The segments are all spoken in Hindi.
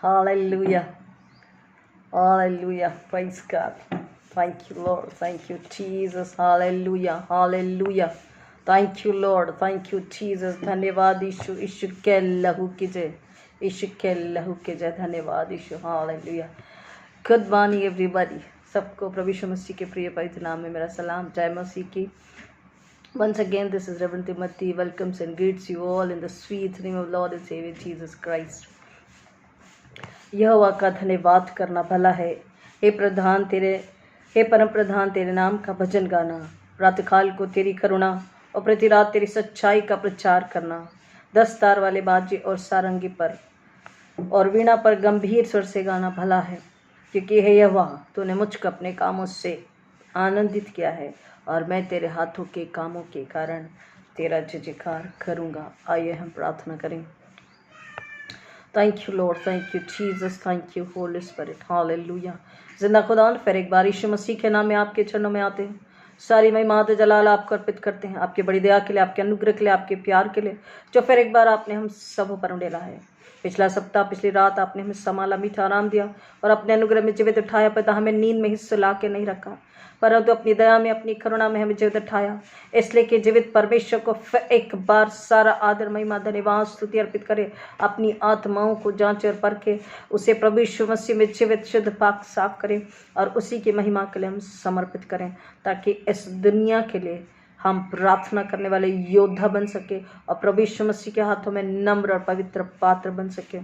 Hallelujah. Hallelujah. Praise God. Thank you, Lord. Thank you, Jesus. Hallelujah. Hallelujah. Thank you, Lord. Thank you, Jesus. धन्यवाद यीशु. यीशु के लहू की जय. यीशु के लहू की जय. धन्यवाद यीशु. Hallelujah. Good morning, everybody. सबको प्रभु यीशु मसीह के प्रिय पवित्र नाम में मेरा सलाम. जय मसीह की. Once again, this is Reverend Timothy. Welcomes and greets you all in the sweet name of Lord and Savior Jesus Christ. यहोवा का धन्यवाद करना भला है. हे परम प्रधान तेरे नाम का भजन गाना. प्रातःकाल को तेरी करुणा और प्रति रात तेरी सच्चाई का प्रचार करना. 10 तार वाले बाजे और सारंगी पर और वीणा पर गंभीर स्वर से गाना भला है, क्योंकि हे यहोवा तूने मुझको अपने कामों से आनंदित किया है और मैं तेरे हाथों के कामों के कारण तेरा जय जयकार करूँगा. आइए हम प्रार्थना करें. Thank you Lord, thank you Jesus, thank you Holi spirit. Hallelujah. जिंदा खुदा, फिर एक बार यीशु मसीह के नाम में आपके चरणों में आते हैं. सारी महिमा जलाल आपको अर्पित करते हैं, आपकी बड़ी दया के लिए, आपके अनुग्रह के लिए, आपके प्यार के लिए, जो फिर एक बार आपने हम सब पर उड़ेला है. पिछला सप्ताह, पिछली रात आपने हमें संभाला, मीठा आराम दिया और अपने अनुग्रह में जीवित उठाया. पिता, हमें नींद में हिस्सा ला के नहीं रखा, परंतु अपनी दया में, अपनी करुणा में हमें जीवित उठाया. इसलिए कि जीवित परमेश्वर को फिर एक बार सारा आदर, महिमा, धन्यवाद, स्तुति अर्पित करे. अपनी आत्माओं को जांचे और परखे, उसे प्रभु यीशु मसीह में जीवित, शुद्ध, पाक, साफ करें और उसी की महिमा के लिए हम समर्पित करें, ताकि इस दुनिया के लिए हम प्रार्थना करने वाले योद्धा बन सके और प्रभु यीशु मसीह के हाथों में नम्र और पवित्र पात्र बन सके.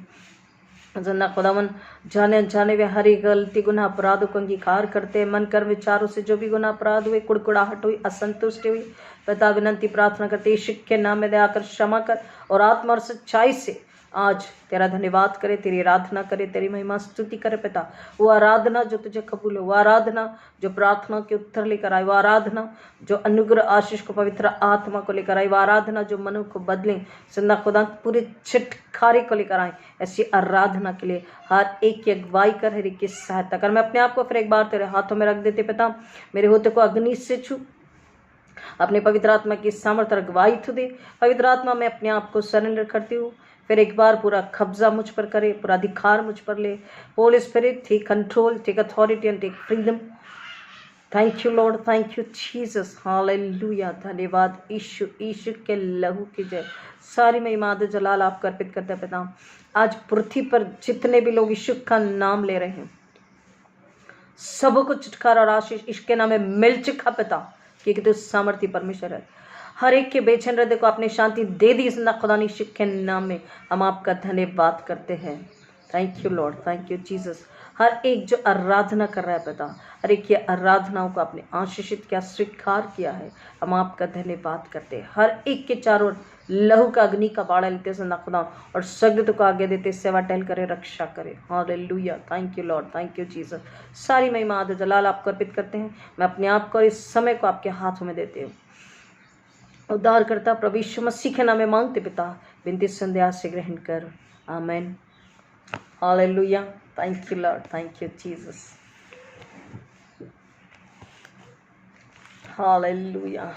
जन्ना खुदावन, जाने जाने वे हरी गलती, गुनाह, अपराधों को अंगीकार करते, मन कर विचारों से जो भी गुनाह अपराध हुए, कुड़कुड़ाहट हुई, असंतुष्टि हुई, पिता विनंती प्रार्थना करते, यीशु के नाम में दया कर, क्षमा कर और आत्मा और सच्चाई से आज तेरा धन्यवाद करे, तेरी आराधना करे, तेरी महिमा स्तुति करे. पिता, वो आराधना जो तुझे कबूल हो, वो आराधना जो प्रार्थना के उत्तर लेकर आए, वो आराधना जो अनुग्रह, आशीष को, पवित्र आत्मा को लेकर आई, वो आराधना जो मनु को बदले, जिंदा खुदा पूरी छिटखारी को लेकर आए. ऐसी आराधना के लिए हर एक की अगुवाई कर, हर एक की सहायता कर. मैं अपने आप को फिर एक बार तेरे हाथों में रख देते. पिता, मेरे होते को अग्नि से छू, अपने पवित्र आत्मा की सामर्थ्य अगुवाई तू दे. पवित्र आत्मा में अपने आप को सरेंडर करती हूँ. फिर एक बार पूरा कब्जा मुझ पर करे, पूरा अधिकार मुझ पर ले. Holy spirit, take control, take authority and take freedom. Thank you Lord, thank you Jesus. Hallelujah. धन्यवाद यीशु. यीशु के लहू की जय. सारी महिमा जलाल आपको अर्पित करते हैं. पिता, आज पृथ्वी पर जितने भी लोग यीशु का नाम ले रहे हैं, सबको छुटकारा और आशीष इसके नाम में मिल चुका. पिता, क्योंकि तू सामर्थी परमेश्वर है. हर एक के बेचैन हृदय को आपने शांति दे दी. इस खुदा यीशु के नाम में हम आपका धन्यवाद करते हैं. Thank you Lord, thank you Jesus. हर एक जो आराधना कर रहा है पिता, हर एक की आराधनाओं को आपने आशीषित किया, स्वीकार किया है. हम आपका धन्यवाद करते हैं. हर एक के चारों लहू का, अग्नि का बाड़ा लेते हैं खुदा, और सगद को आगे देते, सेवा टहल करे, रक्षा करे. Hallelujah. Thank you Lord, thank you Jesus. सारी महिमा जलाल आपको अर्पित करते हैं. मैं अपने आप को और इस समय को आपके हाथों में देते हूँ. उद्धार करता प्रभु यीशु मसीह के नाम में मांगते पिता, बिनती संध्या से ग्रहण कर. Amen. Hallelujah. Thank you Lord, thank you Jesus. Hallelujah.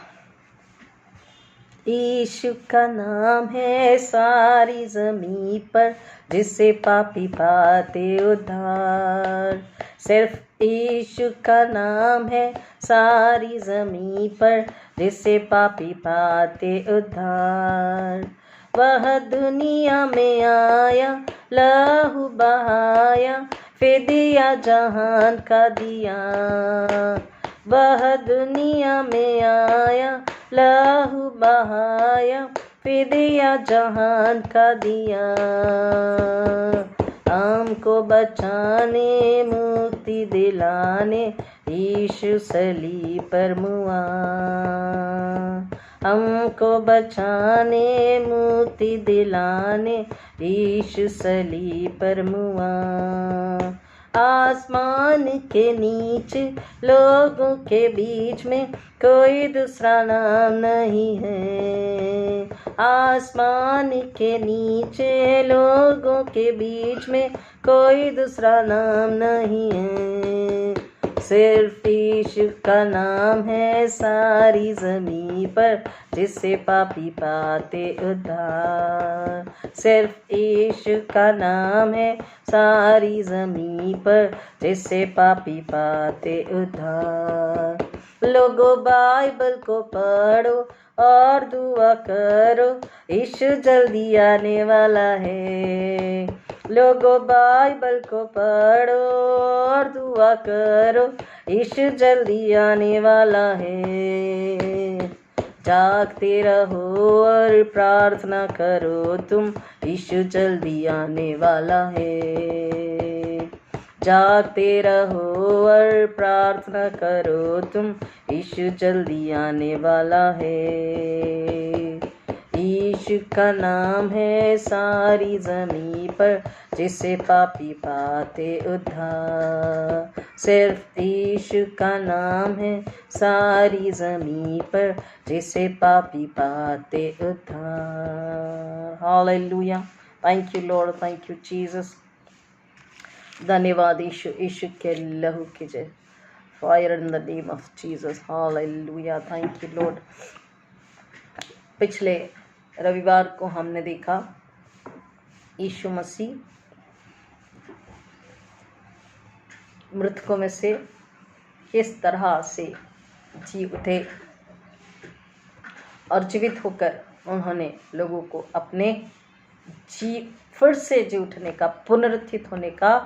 Yeshu का नाम है सारी जमीन पर, जिससे पापी पाते उद्धार. सिर्फ यीशु का नाम है सारी जमीन पर, जिससे पापी पाते उद्धार. वह दुनिया में आया, लहू बहाया, फिदिया जहान का दिया. वह दुनिया में आया, लहू बहाया, फिदिया जहान का दिया. हमको बचाने, मुक्ति दिलाने, यीशु सलीब पर मुआ. हमको बचाने, मुक्ति दिलाने, यीशु सलीब पर मुआ. आसमान के नीचे लोगों के बीच में कोई दूसरा नाम नहीं है. आसमान के नीचे लोगों के बीच में कोई दूसरा नाम नहीं है. सिर्फ यीशु का नाम है सारी ज़मीं पर, जिससे पापी पाते उद्धार। सिर्फ यीशु का नाम है सारी ज़मीं पर, जिससे पापी पाते उद्धार। लोगों बाइबल को पढ़ो और दुआ करो, यीशु जल्दी आने वाला है। लोगों बाइबल को पढ़ो और दुआ करो, यीशु जल्दी आने वाला है। जागते रहो और प्रार्थना करो तुम, यीशु जल्दी आने वाला है। जागते रहो और प्रार्थना करो तुम, यीशु जल्दी आने वाला है। यीशु का नाम है सारी ज़मीं पर, जिससे पापी पाते उद्धार। सिर्फ यीशु का नाम है सारी ज़मीं पर, जिससे पापी पाते उद्धार। Hallelujah. Thank you Lord, thank you Jesus. धन्यवाद यीशु, यीशु के लहू की जय। Fire in the name of Jesus. Hallelujah. Thank you Lord. पिछले रविवार को हमने देखा यीशु मसीह मृतकों में से किस तरह से जी उठे और जीवित होकर उन्होंने लोगों को अपने फिर से जी उठने का, पुनरुत्थित होने का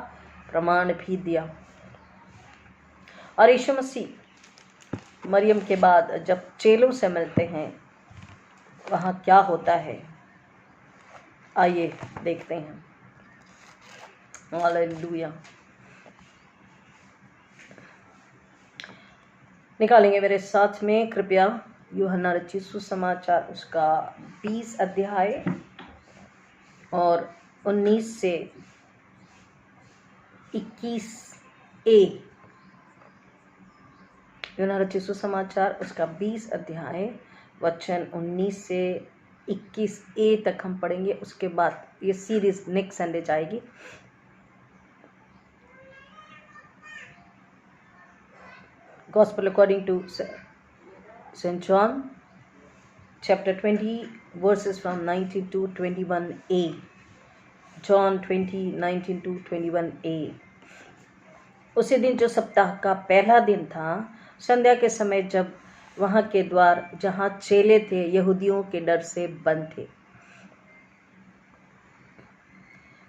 प्रमाण भी दिया। और यीशु मसीह मरियम के बाद जब चेलों से मिलते हैं, वहाँ क्या होता है, आइए देखते हैं। हालेलुया। निकालेंगे मेरे साथ में कृपया यूहन्ना रचित सुसमाचार उसका 20 अध्याय और 19 से 21a। यूहन्ना रचित सुसमाचार उसका 20 अध्याय वचन 19 से 21a तक हम पढ़ेंगे। उसके बाद ये सीरीज नेक्स्ट संडे जाएगी। Gospel according to St. John, chapter 20, verses from 19 to 21a. John 20, 19 to 21a. उसी दिन जो सप्ताह का पहला दिन था, संध्या के समय, जब वहाँ के द्वार जहाँ चेले थे यहूदियों के डर से बंद थे,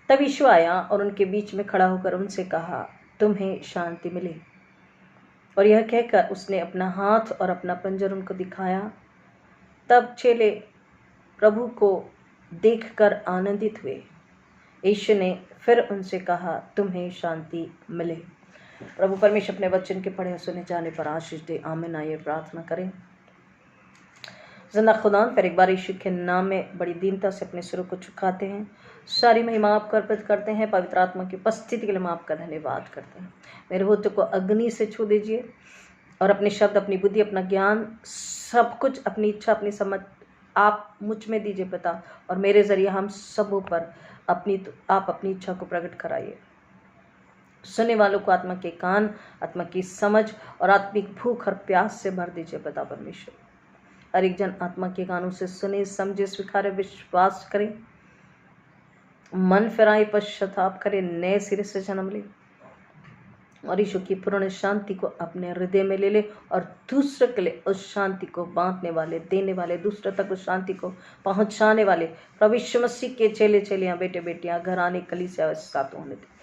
तब यीशु आया और उनके बीच में खड़ा होकर उनसे कहा, तुम्हें शांति मिले। और यह कहकर उसने अपना हाथ और अपना पंजर उनको दिखाया। तब चेले प्रभु को देखकर आनंदित हुए। यीशु ने फिर उनसे कहा, तुम्हें शांति मिले। प्रभु परमेश्वर अपने वचन के पढ़े सुने जाने पर आशीष दे। आमीन। आइए प्रार्थना करें। जिंदा खुदा, फिर एक बार यीशु के नाम में बड़ी दीनता से अपने सिरों को झुकाते हैं। सारी महिमा आपको अर्पित करते हैं। पवित्र आत्मा की उपस्थिति के लिए हम आपका धन्यवाद करते हैं। मेरे होते को अग्नि से छू दीजिए और अपने शब्द, अपनी बुद्धि, अपना ज्ञान, सब कुछ, अपनी इच्छा, अपनी समझ आप मुझ में दीजिए पिता, और मेरे जरिए हम सबों पर आप अपनी इच्छा को प्रकट कराइए। सुनने वालों को आत्मा के कान, आत्मा की समझ और आत्मिक भूख और प्यास से भर दीजिए पिता परमेश्वर। हर एक जन आत्मा के कानों से सुने, समझे, स्वीकारे, विश्वास करे, मन फिराए, पश्चाताप करे, नए सिरे से जन्म ले और यीशु की पूर्ण शांति को अपने हृदय में ले ले और दूसरे के लिए उस शांति को बांटने वाले, देने वाले, दूसरे तक उस शांति को पहुंचाने वाले प्रभु यीशु मसीह के चेले चेलियां, बेटे बेटियां, घराने, कलीसिया साथ होने दे।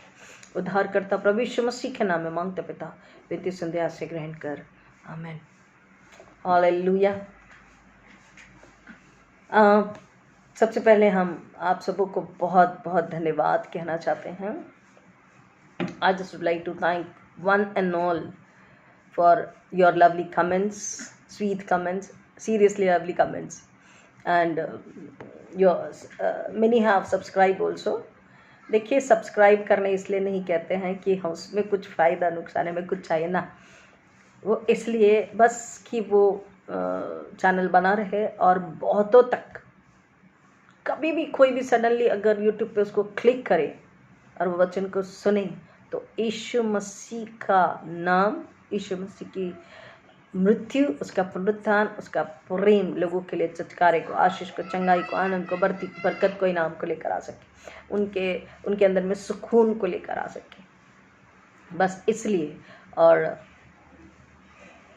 उद्धारकर्ता प्रभु यीशु मसीह के नाम में मांगते पिता, विनती संध्या से ग्रहण कर। आमीन। हालेलुया। सबसे पहले हम आप सबों को बहुत बहुत धन्यवाद कहना चाहते हैं। I just would like to thank one and all for your lovely comments, sweet comments, seriously lovely comments, and many have subscribed also. देखिए, सब्सक्राइब करने इसलिए नहीं कहते हैं कि हम उसमें कुछ फ़ायदा नुकसान में कुछ चाहिए ना, वो इसलिए बस कि वो चैनल बना रहे और बहुतों तक, कभी भी कोई भी सडनली अगर यूट्यूब पे उसको क्लिक करे और वो वचन को सुने तो यीशु मसीह का नाम यीशु मसीह की मृत्यु, उसका पुनरुत्थान, उसका प्रेम लोगों के लिए छुटकारे को, आशीष को, चंगाई को, आनंद को, बढ़ती बरकत को, इनाम को लेकर आ सके, उनके अंदर में सुकून को लेकर आ सके। बस इसलिए, और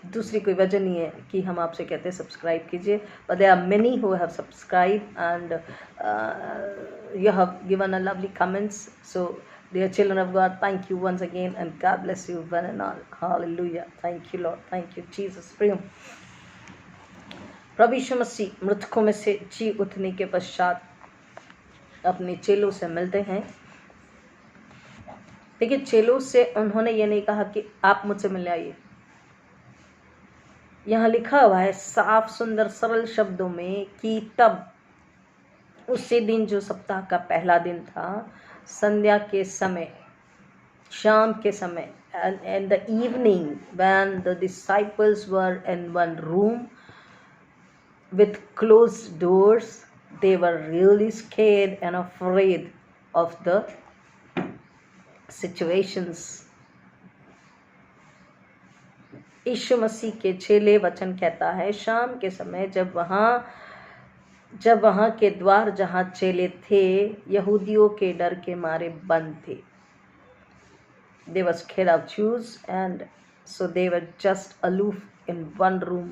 दूसरी कोई वजह नहीं है कि हम आपसे कहते हैं सब्सक्राइब कीजिए। But there are many who have subscribe and you have given a lovely comments. So dear children of God, thank you once again and God bless you one and all. Hallelujah. Thank you Lord. Thank you Jesus. प्रिय प्रभु यीशु मसीह मृतकों में से जी उठने के पश्चात अपने चेलों से मिलते हैं। देखिए, चेलों से उन्होंने ये नहीं कहा कि आप मुझसे मिलने आइए। यहाँ लिखा हुआ है साफ सुंदर सरल शब्दों में कि तब उसी दिन, जो सप्ताह का पहला दिन था, संध्या के समय, शाम के समय, and the evening when the disciples were in one room with closed doors, they were really scared and afraid of the situations. यीशु मसीह के चेले, वचन कहता है, शाम के समय जब वहाँ के द्वार जहाँ चेले थे, यहूदियों के डर के मारे बंद थे। They were scared of Jews and so they were just aloof in one room.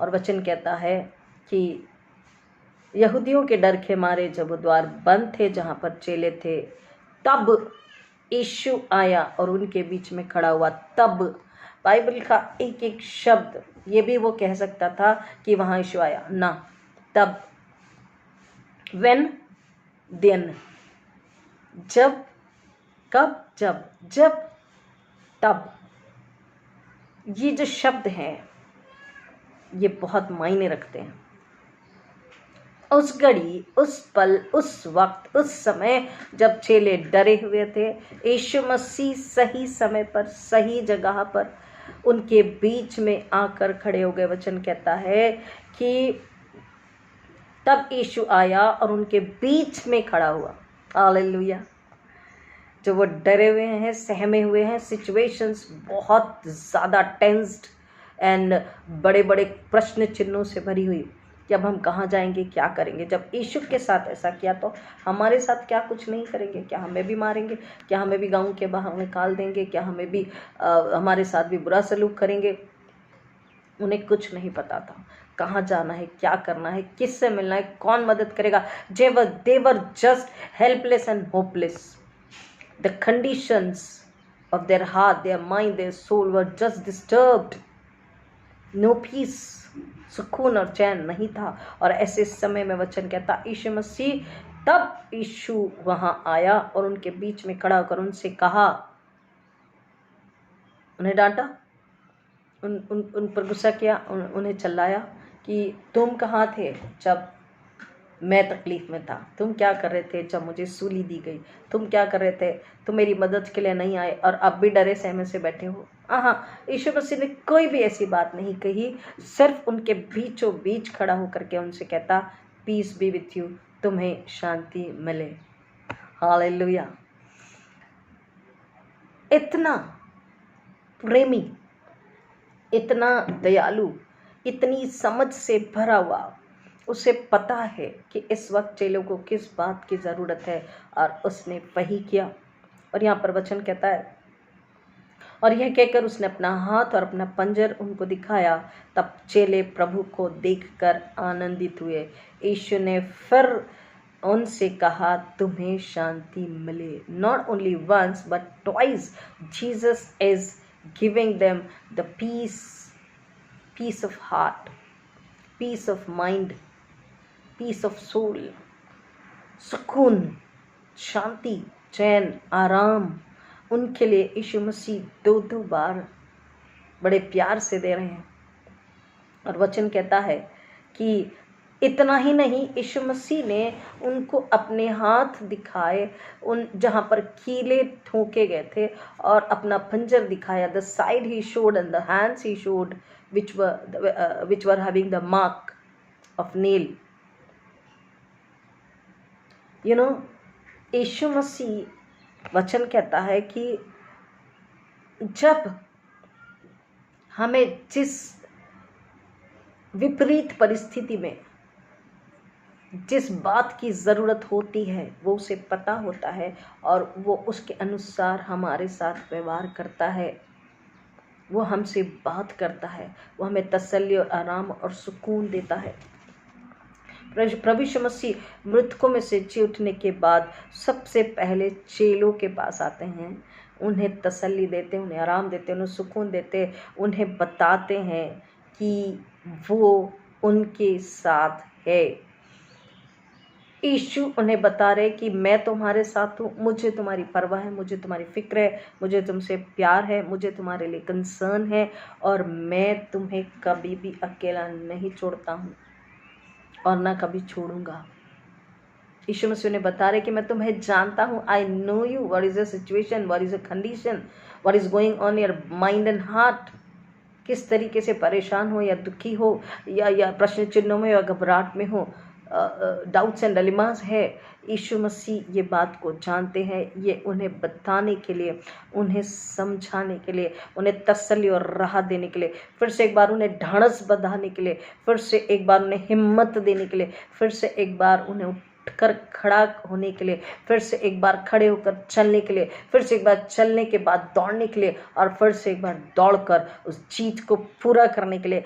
और वचन कहता है कि यहूदियों के डर के मारे जब वो द्वार बंद थे जहाँ पर चेले थे, तब यीशु आया और उनके बीच में खड़ा हुआ। तब बाइबल का एक एक शब्द, ये भी वो कह सकता था कि वहाँ यीशु आया ना, तब, when, then, जब, कब, जब, तब, ये जो शब्द हैं ये बहुत मायने रखते हैं। उस घड़ी, उस पल, उस वक्त, उस समय जब चेले डरे हुए थे, यीशु मसीह सही समय पर, सही जगह पर उनके बीच में आकर खड़े हो गए। वचन कहता है कि तब यीशु आया और उनके बीच में खड़ा हुआ। हालेलुया। जो वो डरे हुए हैं, सहमे हुए हैं, सिचुएशंस बहुत ज़्यादा टेंस्ड एंड बड़े बड़े प्रश्न चिन्हों से भरी हुई कि अब हम कहाँ जाएंगे, क्या करेंगे। जब यीशु के साथ ऐसा किया तो हमारे साथ क्या कुछ नहीं करेंगे? क्या हमें भी मारेंगे? क्या हमें भी गांव के बाहर निकाल देंगे? क्या हमें भी हमारे साथ भी बुरा सलूक करेंगे? उन्हें कुछ नहीं पता था कहाँ जाना है, क्या करना है, किससे मिलना है, कौन मदद करेगा। they were just helpless and hopeless. The conditions of their heart, their mind, their soul were just disturbed. No peace, सुकून और चैन नहीं था। और ऐसे समय में वचन कहता, यीशु मसीह, तब यीशु वहां आया और उनके बीच में खड़ा होकर उनसे कहा, उन्हें डांटा, उन पर गुस्सा किया, उन्हें चिल्लाया कि तुम कहाँ थे जब मैं तकलीफ में था? तुम क्या कर रहे थे जब मुझे सूली दी गई? तुम क्या कर रहे थे? तुम मेरी मदद के लिए नहीं आए और अब भी डरे सहमे से बैठे हो। हाँ, यीशु मसीह ने कोई भी ऐसी बात नहीं कही, सिर्फ उनके बीचों बीच खड़ा होकर के उनसे कहता, पीस बी विथ यू, तुम्हें शांति मिले। हालेलुया। इतना प्रेमी, इतना दयालु, इतनी समझ से भरा हुआ, उसे पता है कि इस वक्त चेलों को किस बात की ज़रूरत है और उसने वही किया। और यहाँ पर वचन कहता है, और यह कहकर उसने अपना हाथ और अपना पंजर उनको दिखाया। तब चेले प्रभु को देखकर आनंदित हुए। यीशु ने फिर उनसे कहा, तुम्हें शांति मिले। Not only once but twice Jesus is giving them the peace of heart, peace of mind, peace of soul, सुकून, शांति, चैन, आराम। उनके लिए यीशु मसीह 2 बार बड़े प्यार से दे रहे हैं। और वचन कहता है कि इतना ही नहीं, यीशु मसीह ने उनको अपने हाथ दिखाए, उन जहाँ पर कीले ठोके गए थे, और अपना पंजर दिखाया। The side he showed and the hands he showed which were having the mark of nail. You know, यीशु मसीह, वचन कहता है कि जब हमें जिस विपरीत परिस्थिति में जिस बात की ज़रूरत होती है वो उसे पता होता है और वो उसके अनुसार हमारे साथ व्यवहार करता है, वो हमसे बात करता है, वो हमें तसल्ली और आराम और सुकून देता है। प्रभु यीशु मसीह मृतकों में से जी उठने के बाद सबसे पहले चेलों के पास आते हैं, उन्हें तसल्ली देते, उन्हें आराम देते, उन्हें सुकून देते, उन्हें बताते हैं कि वो उनके साथ है। यीशु उन्हें बता रहे कि मैं तुम्हारे साथ हूँ, मुझे तुम्हारी परवाह है, मुझे तुम्हारी फिक्र है, मुझे तुमसे प्यार है, मुझे तुम्हारे लिए कंसर्न है और मैं तुम्हें कभी भी अकेला नहीं छोड़ता हूँ और ना कभी छोड़ूंगा। यीशु मसीह ने बता रहे कि मैं तुम्हें जानता हूँ, I know you, what is the situation, what is the condition, what is going on your mind and heart. किस तरीके से परेशान हो या दुखी हो या प्रश्न चिन्हों में या घबराहट में हो, डाउट्स एंड डिलेमास है, यीशु मसीह ये बात को जानते हैं। ये उन्हें बताने के लिए, उन्हें समझाने के लिए, उन्हें तसल्ली और राहत देने के लिए, फिर से एक बार उन्हें ढाढ़स बंधाने के लिए, फिर से एक बार उन्हें हिम्मत देने के लिए, फिर से एक बार उन्हें उठकर खड़ा होने के लिए, फिर से एक बार खड़े होकर चलने के लिए, फिर से एक बार चलने के बाद दौड़ने के लिए और फिर से एक बार दौड़कर उस चीज को पूरा करने के लिए,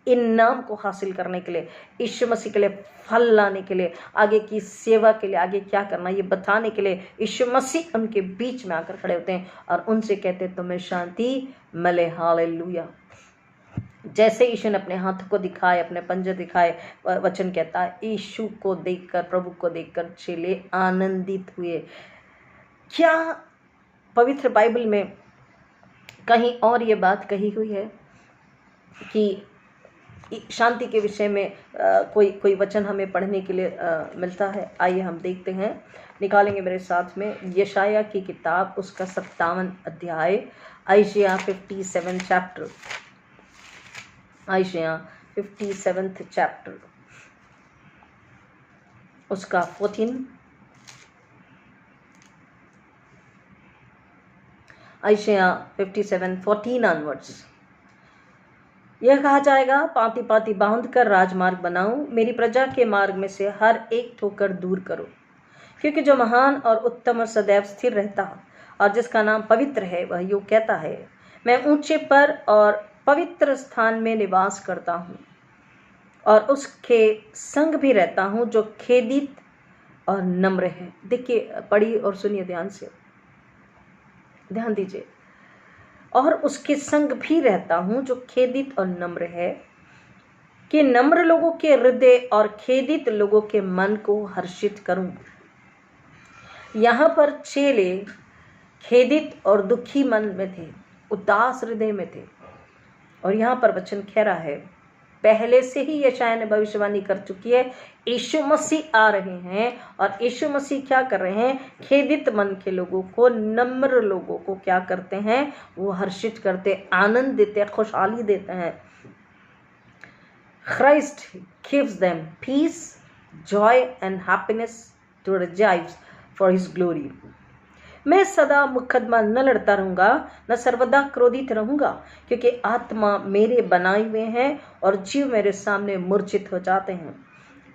इनाम को हासिल करने के लिए, यीशु मसीह के लिए फल लाने के लिए, आगे की सेवा के लिए, आगे क्या करना ये बताने के लिए यीशु मसीह उनके बीच में आकर खड़े होते हैं और उनसे कहते हैं तुम्हें शांति मिले। हालेलुया। जैसे यीशु ने अपने हाथ को दिखाए, अपने पंजे दिखाए, वचन कहता है यीशु को देखकर, प्रभु को देखकर चेले आनंदित हुए। क्या पवित्र बाइबल में कहीं और ये बात कही हुई है कि शांति के विषय में कोई वचन हमें पढ़ने के लिए मिलता है? आइए हम देखते हैं, निकालेंगे मेरे साथ में यशाया की किताब, उसका 57 अध्याय, आइशिया 57 चैप्टर, आइशिया 57th चैप्टर, उसका 14, आइशिया 57:14 ऑनवर्ड्स। यह कहा जाएगा, पांति पांति बांध कर राजमार्ग बनाऊं, मेरी प्रजा के मार्ग में से हर एक ठोकर दूर करो, क्योंकि जो महान और उत्तम और सदैव स्थिर रहता और जिसका नाम पवित्र है वह यूं कहता है, मैं ऊंचे पर और पवित्र स्थान में निवास करता हूँ और उसके संग भी रहता हूँ जो खेदित और नम्र है। देखिए, पढ़िए और सुनिए ध्यान से, ध्यान दीजिए। और उसके संग भी रहता हूँ जो खेदित और नम्र है, कि नम्र लोगों के हृदय और खेदित लोगों के मन को हर्षित करूं। यहाँ पर चेले खेदित और दुखी मन में थे, उदास हृदय में थे, और यहाँ पर वचन कह रहा है, पहले से ही यशाया ने भविष्यवाणी कर चुकी है, यीशु मसीह आ रहे हैं और यीशु मसीह क्या कर रहे हैं? खेदित मन के लोगों को, नम्र लोगों को क्या करते हैं? वो हर्षित करते, आनंद देते हैं, खुशहाली देते हैं। Christ gives them peace, joy and happiness to rejoice for his glory. मैं सदा मुकदमा न लड़ता रहूंगा, न सर्वदा क्रोधित रहूंगा, क्योंकि आत्मा मेरे बनाए हुए हैं और जीव मेरे सामने मूर्छित हो जाते हैं।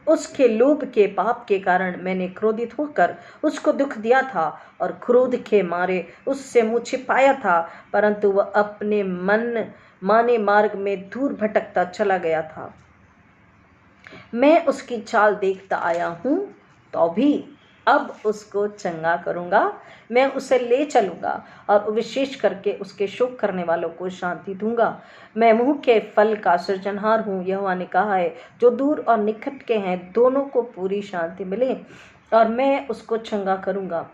उसके लोभ के पाप के कारण मैंने क्रोधित होकर उसको दुख दिया था और क्रोध के मारे उससे मुँह छिपाया था, परंतु वह अपने मन माने मार्ग में दूर भटकता चला गया था। मैं उसकी चाल देखता आया हूँ, तो भी अब उसको चंगा करूँगा, मैं उसे ले चलूँगा और विशेष करके उसके शोक करने वालों को शांति दूंगा। मैं मुँह के फल का सृजनहार हूँ, यहोवा ने कहा है, जो दूर और निकट के हैं दोनों को पूरी शांति मिले और मैं उसको चंगा करूँगा।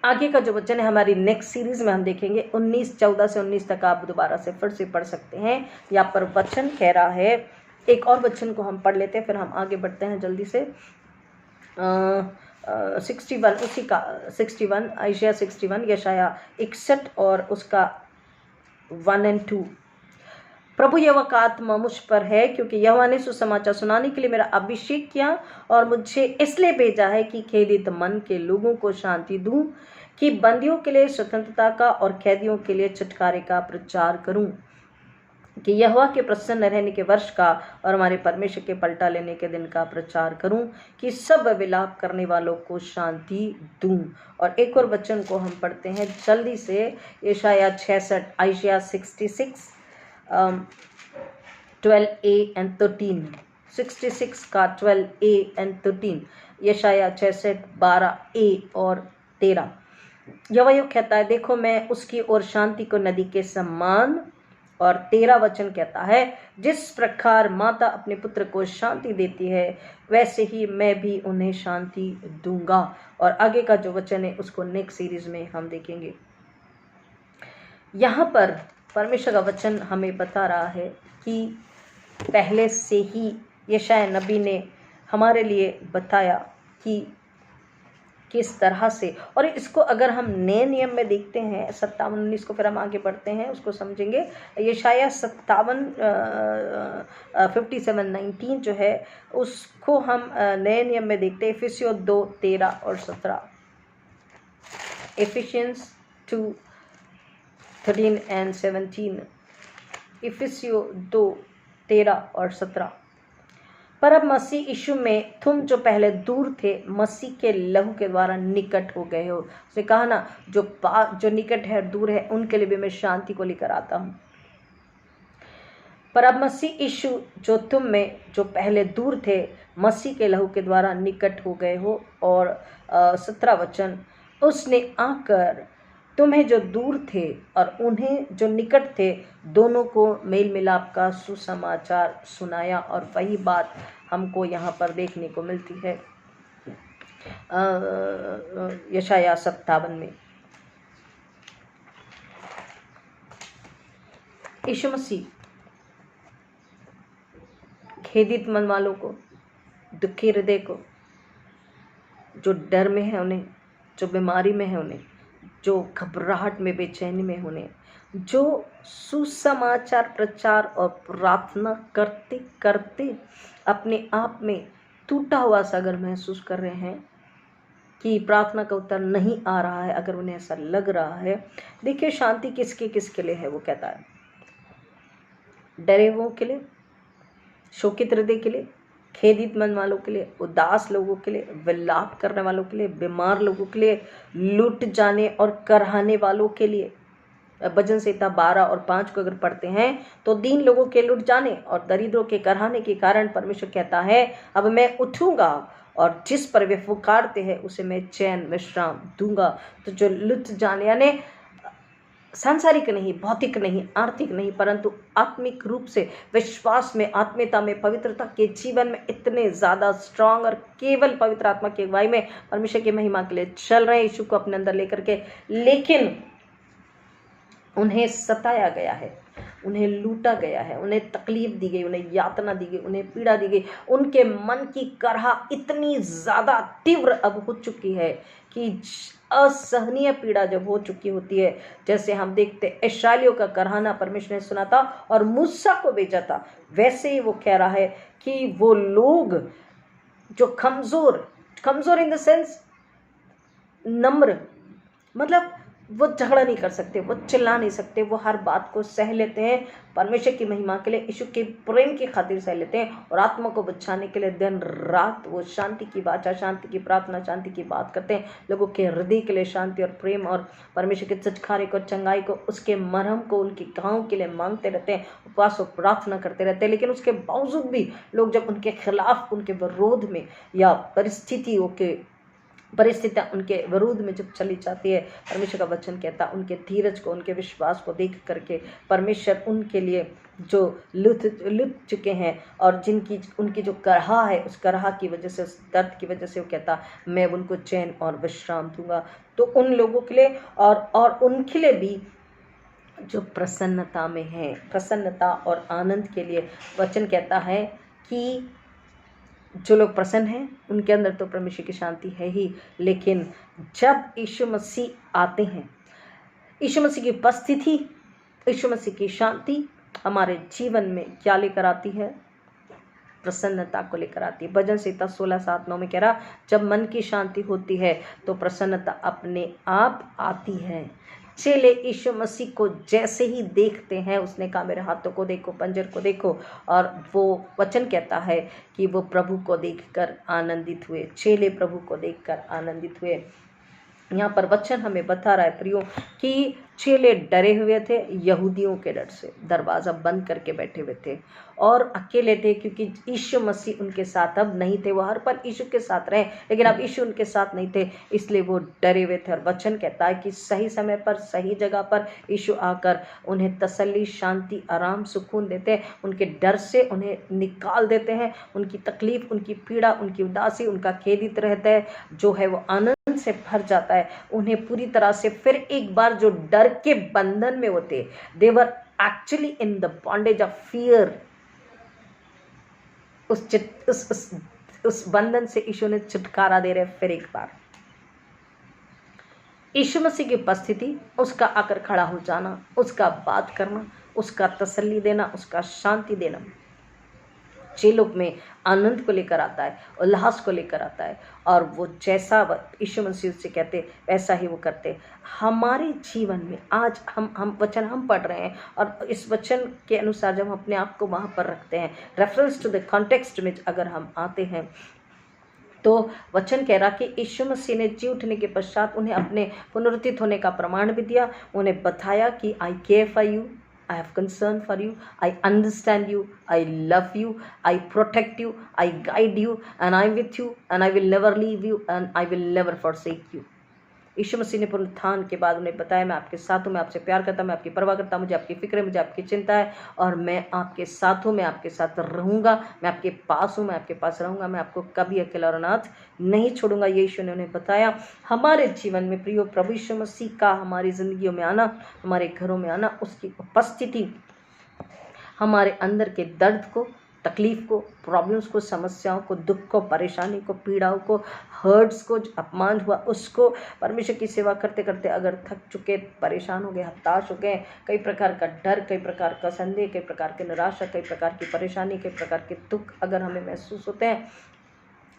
आगे का जो वचन है हमारी नेक्स्ट सीरीज में हम देखेंगे, 14 से 19 तक आप दोबारा से फिर से पढ़ सकते हैं। यहाँ पर वचन कह रहा है, एक और वचन को हम पढ़ लेते हैं, फिर हम आगे बढ़ते हैं जल्दी से। 61, उसी का 61, आइशिया 61, यशाया 61 और उसका 1 और 2। प्रभु यहोवा का आत्मा मुझ पर है, क्योंकि यहोवा ने सुसमाचार सुनाने के लिए मेरा अभिषेक किया और मुझे इसलिए भेजा है कि खेदित मन के लोगों को शांति दूं, कि बंदियों के लिए स्वतंत्रता का और कैदियों के लिए छुटकारे का प्रचार करूं, कि यहोवा के प्रसन्न रहने के वर्ष का और हमारे परमेश्वर के पलटा लेने के दिन का प्रचार करूं, कि सब विलाप करने वालों को शांति दूं। और एक और वचन को हम पढ़ते हैं जल्दी से, यशाया 66, आइशिया 66 12a and 13, 66 का 12a and 13, यशाया 66 12a और 13। यहोवा यूं कहता है, देखो मैं उसकी ओर शांति को नदी के समान। और 13 वचन कहता है, जिस प्रकार माता अपने पुत्र को शांति देती है वैसे ही मैं भी उन्हें शांति दूंगा। और आगे का जो वचन है उसको नेक्स्ट सीरीज में हम देखेंगे। यहाँ पर परमेश्वर का वचन हमें बता रहा है कि पहले से ही यशाया नबी ने हमारे लिए बताया कि किस तरह से, और इसको अगर हम नए नियम में देखते हैं 57-19 को, फिर हम आगे बढ़ते हैं उसको समझेंगे। यशाया 57:57-19 जो है उसको हम नए नियम में देखते हैं। इफिसियों 2:13 और 17, इफिशियंस 2:13 and 17, इफिसियों 2:13 और 17। पर अब मसीह यीशु में तुम जो पहले दूर थे मसीह के लहू के द्वारा निकट हो गए हो। उसने कहा ना, जो निकट है दूर है उनके लिए भी मैं शांति को लेकर आता हूँ। पर अब मसीह यीशु जो तुम में जो पहले दूर थे मसीह के लहू के द्वारा निकट हो गए हो। और 17 वचन, उसने आकर तुम्हें जो दूर थे और उन्हें जो निकट थे दोनों को मेल मिलाप का सुसमाचार सुनाया। और वही बात हमको यहाँ पर देखने को मिलती है यशाया 57 में। यीशु मसीह खेदित मन वालों को, दुखी हृदय को, जो डर में है उन्हें, जो बीमारी में है उन्हें, जो घबराहट में बेचैनी में उन्हें, जो सुसमाचार प्रचार और प्रार्थना करते करते अपने आप में टूटा हुआ सा अगर महसूस कर रहे हैं कि प्रार्थना का उत्तर नहीं आ रहा है, अगर उन्हें ऐसा लग रहा है, देखिए शांति किसके लिए है। वो कहता है डरे हुओं के लिए, शोकित हृदय के लिए, खेदित मन वालों के लिए, उदास लोगों के लिए, विलाप करने वालों के लिए, बीमार लोगों के लिए, लूट जाने और कराहने वालों के लिए। भजन संहिता 12 और 5 को अगर पढ़ते हैं तो दीन लोगों के लुट जाने और दरिद्रों के कराहने के कारण परमेश्वर कहता है, अब मैं उठूंगा और जिस पर वे पुकारते हैं उसे मैं चैन विश्राम दूंगा। तो जो लुट जाने यानी सांसारिक नहीं, भौतिक नहीं, आर्थिक नहीं, परंतु आत्मिक रूप से विश्वास में, आत्मीयता में, पवित्रता के जीवन में इतने ज़्यादा स्ट्रांग और केवल पवित्र आत्मा की अगुवाई में परमेश्वर की महिमा के लिए चल रहे हैं यीशु को अपने अंदर लेकर के, लेकिन उन्हें सताया गया है, उन्हें लूटा गया है, उन्हें तकलीफ दी गई, उन्हें यातना दी गई, उन्हें पीड़ा दी गई। उनके मन की करहा इतनी ज़्यादा तीव्र अब हो चुकी है कि असहनीय पीड़ा जब हो चुकी होती है, जैसे हम देखते इस्राएलियों का कराहना परमेश्वर ने सुना था और मूसा को भेजा था, वैसे ही वो कह रहा है कि वो लोग जो कमज़ोर इन द सेंस नम्र, मतलब वो झगड़ा नहीं कर सकते, वो चिल्ला नहीं सकते, वो हर बात को सह लेते हैं परमेश्वर की महिमा के लिए, यीशु के प्रेम की खातिर सह लेते हैं और आत्मा को बचाने के लिए दिन रात वो शांति की वाचा, शांति की प्रार्थना, शांति की बात करते हैं। लोगों के हृदय के लिए शांति और प्रेम और परमेश्वर के छुटकारे को, चंगाई को, उसके मरहम को, उनके घाव के लिए मांगते रहते हैं, उपवास और प्रार्थना करते रहते हैं। लेकिन उसके बावजूद भी लोग जब उनके खिलाफ, उनके विरोध में या परिस्थितियाँ उनके विरोध में जब चली जाती है, परमेश्वर का वचन कहता है उनके धीरज को, उनके विश्वास को देख करके परमेश्वर उनके लिए जो लुट चुके हैं और उनकी जो करहा है, उस करहा की वजह से, उस दर्द की वजह से वो कहता मैं उनको चैन और विश्राम दूंगा। तो उन लोगों के लिए और उनके लिए भी जो प्रसन्नता में है, प्रसन्नता और आनंद के लिए वचन कहता है कि जो लोग प्रसन्न हैं उनके अंदर तो परमेश्वर की शांति है ही, लेकिन जब यीशु मसीह आते हैं, यीशु मसीह की उपस्थिति, यीशु मसीह की शांति हमारे जीवन में क्या लेकर आती है? प्रसन्नता को लेकर आती है। भजन संहिता 16:7-9 में कह रहा, जब मन की शांति होती है तो प्रसन्नता अपने आप आती है। चेले यीशु मसीह को जैसे ही देखते हैं, उसने कहा मेरे हाथों को देखो, पंजर को देखो, और वो वचन कहता है कि वो प्रभु को देखकर आनंदित हुए। चेले प्रभु को देखकर आनंदित हुए। यहाँ पर वचन हमें बता रहा है प्रियो कि चेले डरे हुए थे यहूदियों के डर से, दरवाज़ा बंद करके बैठे हुए थे और अकेले थे, क्योंकि यीशु मसीह उनके साथ अब नहीं थे। वो हर पल यीशु के साथ रहे, लेकिन अब यीशु उनके साथ नहीं थे, इसलिए वो डरे हुए थे। और वचन कहता है कि सही समय पर, सही जगह पर यीशु आकर उन्हें तसल्ली, शांति, आराम, सुकून देते हैं, उनके डर से उन्हें निकाल देते हैं, उनकी तकलीफ, उनकी पीड़ा, उनकी उदासी, उनका खेदित रहता है जो है वो आनंद से भर जाता है। उन्हें पूरी तरह से फिर एक बार जो डर के बंधन में होते, they were actually in the bondage of fear, उस बंधन से यीशु ने छुटकारा दे रहे। फिर एक बार यीशु मसीह की उपस्थिति, उसका आकर खड़ा हो जाना, उसका बात करना, उसका तसल्ली देना, उसका शांति देना चेलों में आनंद को लेकर आता है, उल्लास को लेकर आता है। और वो जैसा यीशु मसीह से कहते वैसा ही वो करते। हमारे जीवन में आज हम वचन हम पढ़ रहे हैं, और इस वचन के अनुसार जब हम अपने आप को वहाँ पर रखते हैं, रेफरेंस टू द कॉन्टेक्स्ट में अगर हम आते हैं, तो वचन कह रहा कि यीशु मसीह ने जी उठने के पश्चात उन्हें अपने पुनरुत्थित होने का प्रमाण भी दिया। उन्हें बताया कि I care for you, I have concern for you, I understand you, I love you, I protect you, I guide you, and I'm with you, and I will never leave you, and I will never forsake you। यीशु मसीह ने पुनरुत्थान के बाद उन्हें बताया, मैं आपके साथ हूँ, मैं आपसे प्यार करता हूँ, मैं आपकी परवाह करता हूँ, मुझे आपकी फिक्र है, मुझे आपकी चिंता है, और मैं आपके साथ हूँ, मैं आपके साथ रहूँगा, मैं आपके पास हूँ, मैं आपके पास रहूँगा, मैं आपको कभी अकेला और अनाथ नहीं छोड़ूंगा। ये यीशु ने उन्हें बताया। हमारे जीवन में प्रियो प्रभु यीशु मसीह का हमारी ज़िंदगियों में आना, हमारे घरों में आना, उसकी उपस्थिति हमारे अंदर के दर्द को, तकलीफ को, प्रॉब्लम्स को, समस्याओं को, दुख को, परेशानी को, पीड़ाओं को, हर्ट्स को, जो अपमान हुआ उसको, परमेश्वर की सेवा करते करते अगर थक चुके, परेशान हो गए, हताश हो गए, कई प्रकार का डर, कई प्रकार का संदेह, कई प्रकार की निराशा, कई प्रकार की परेशानी, कई प्रकार के दुख अगर हमें महसूस होते हैं,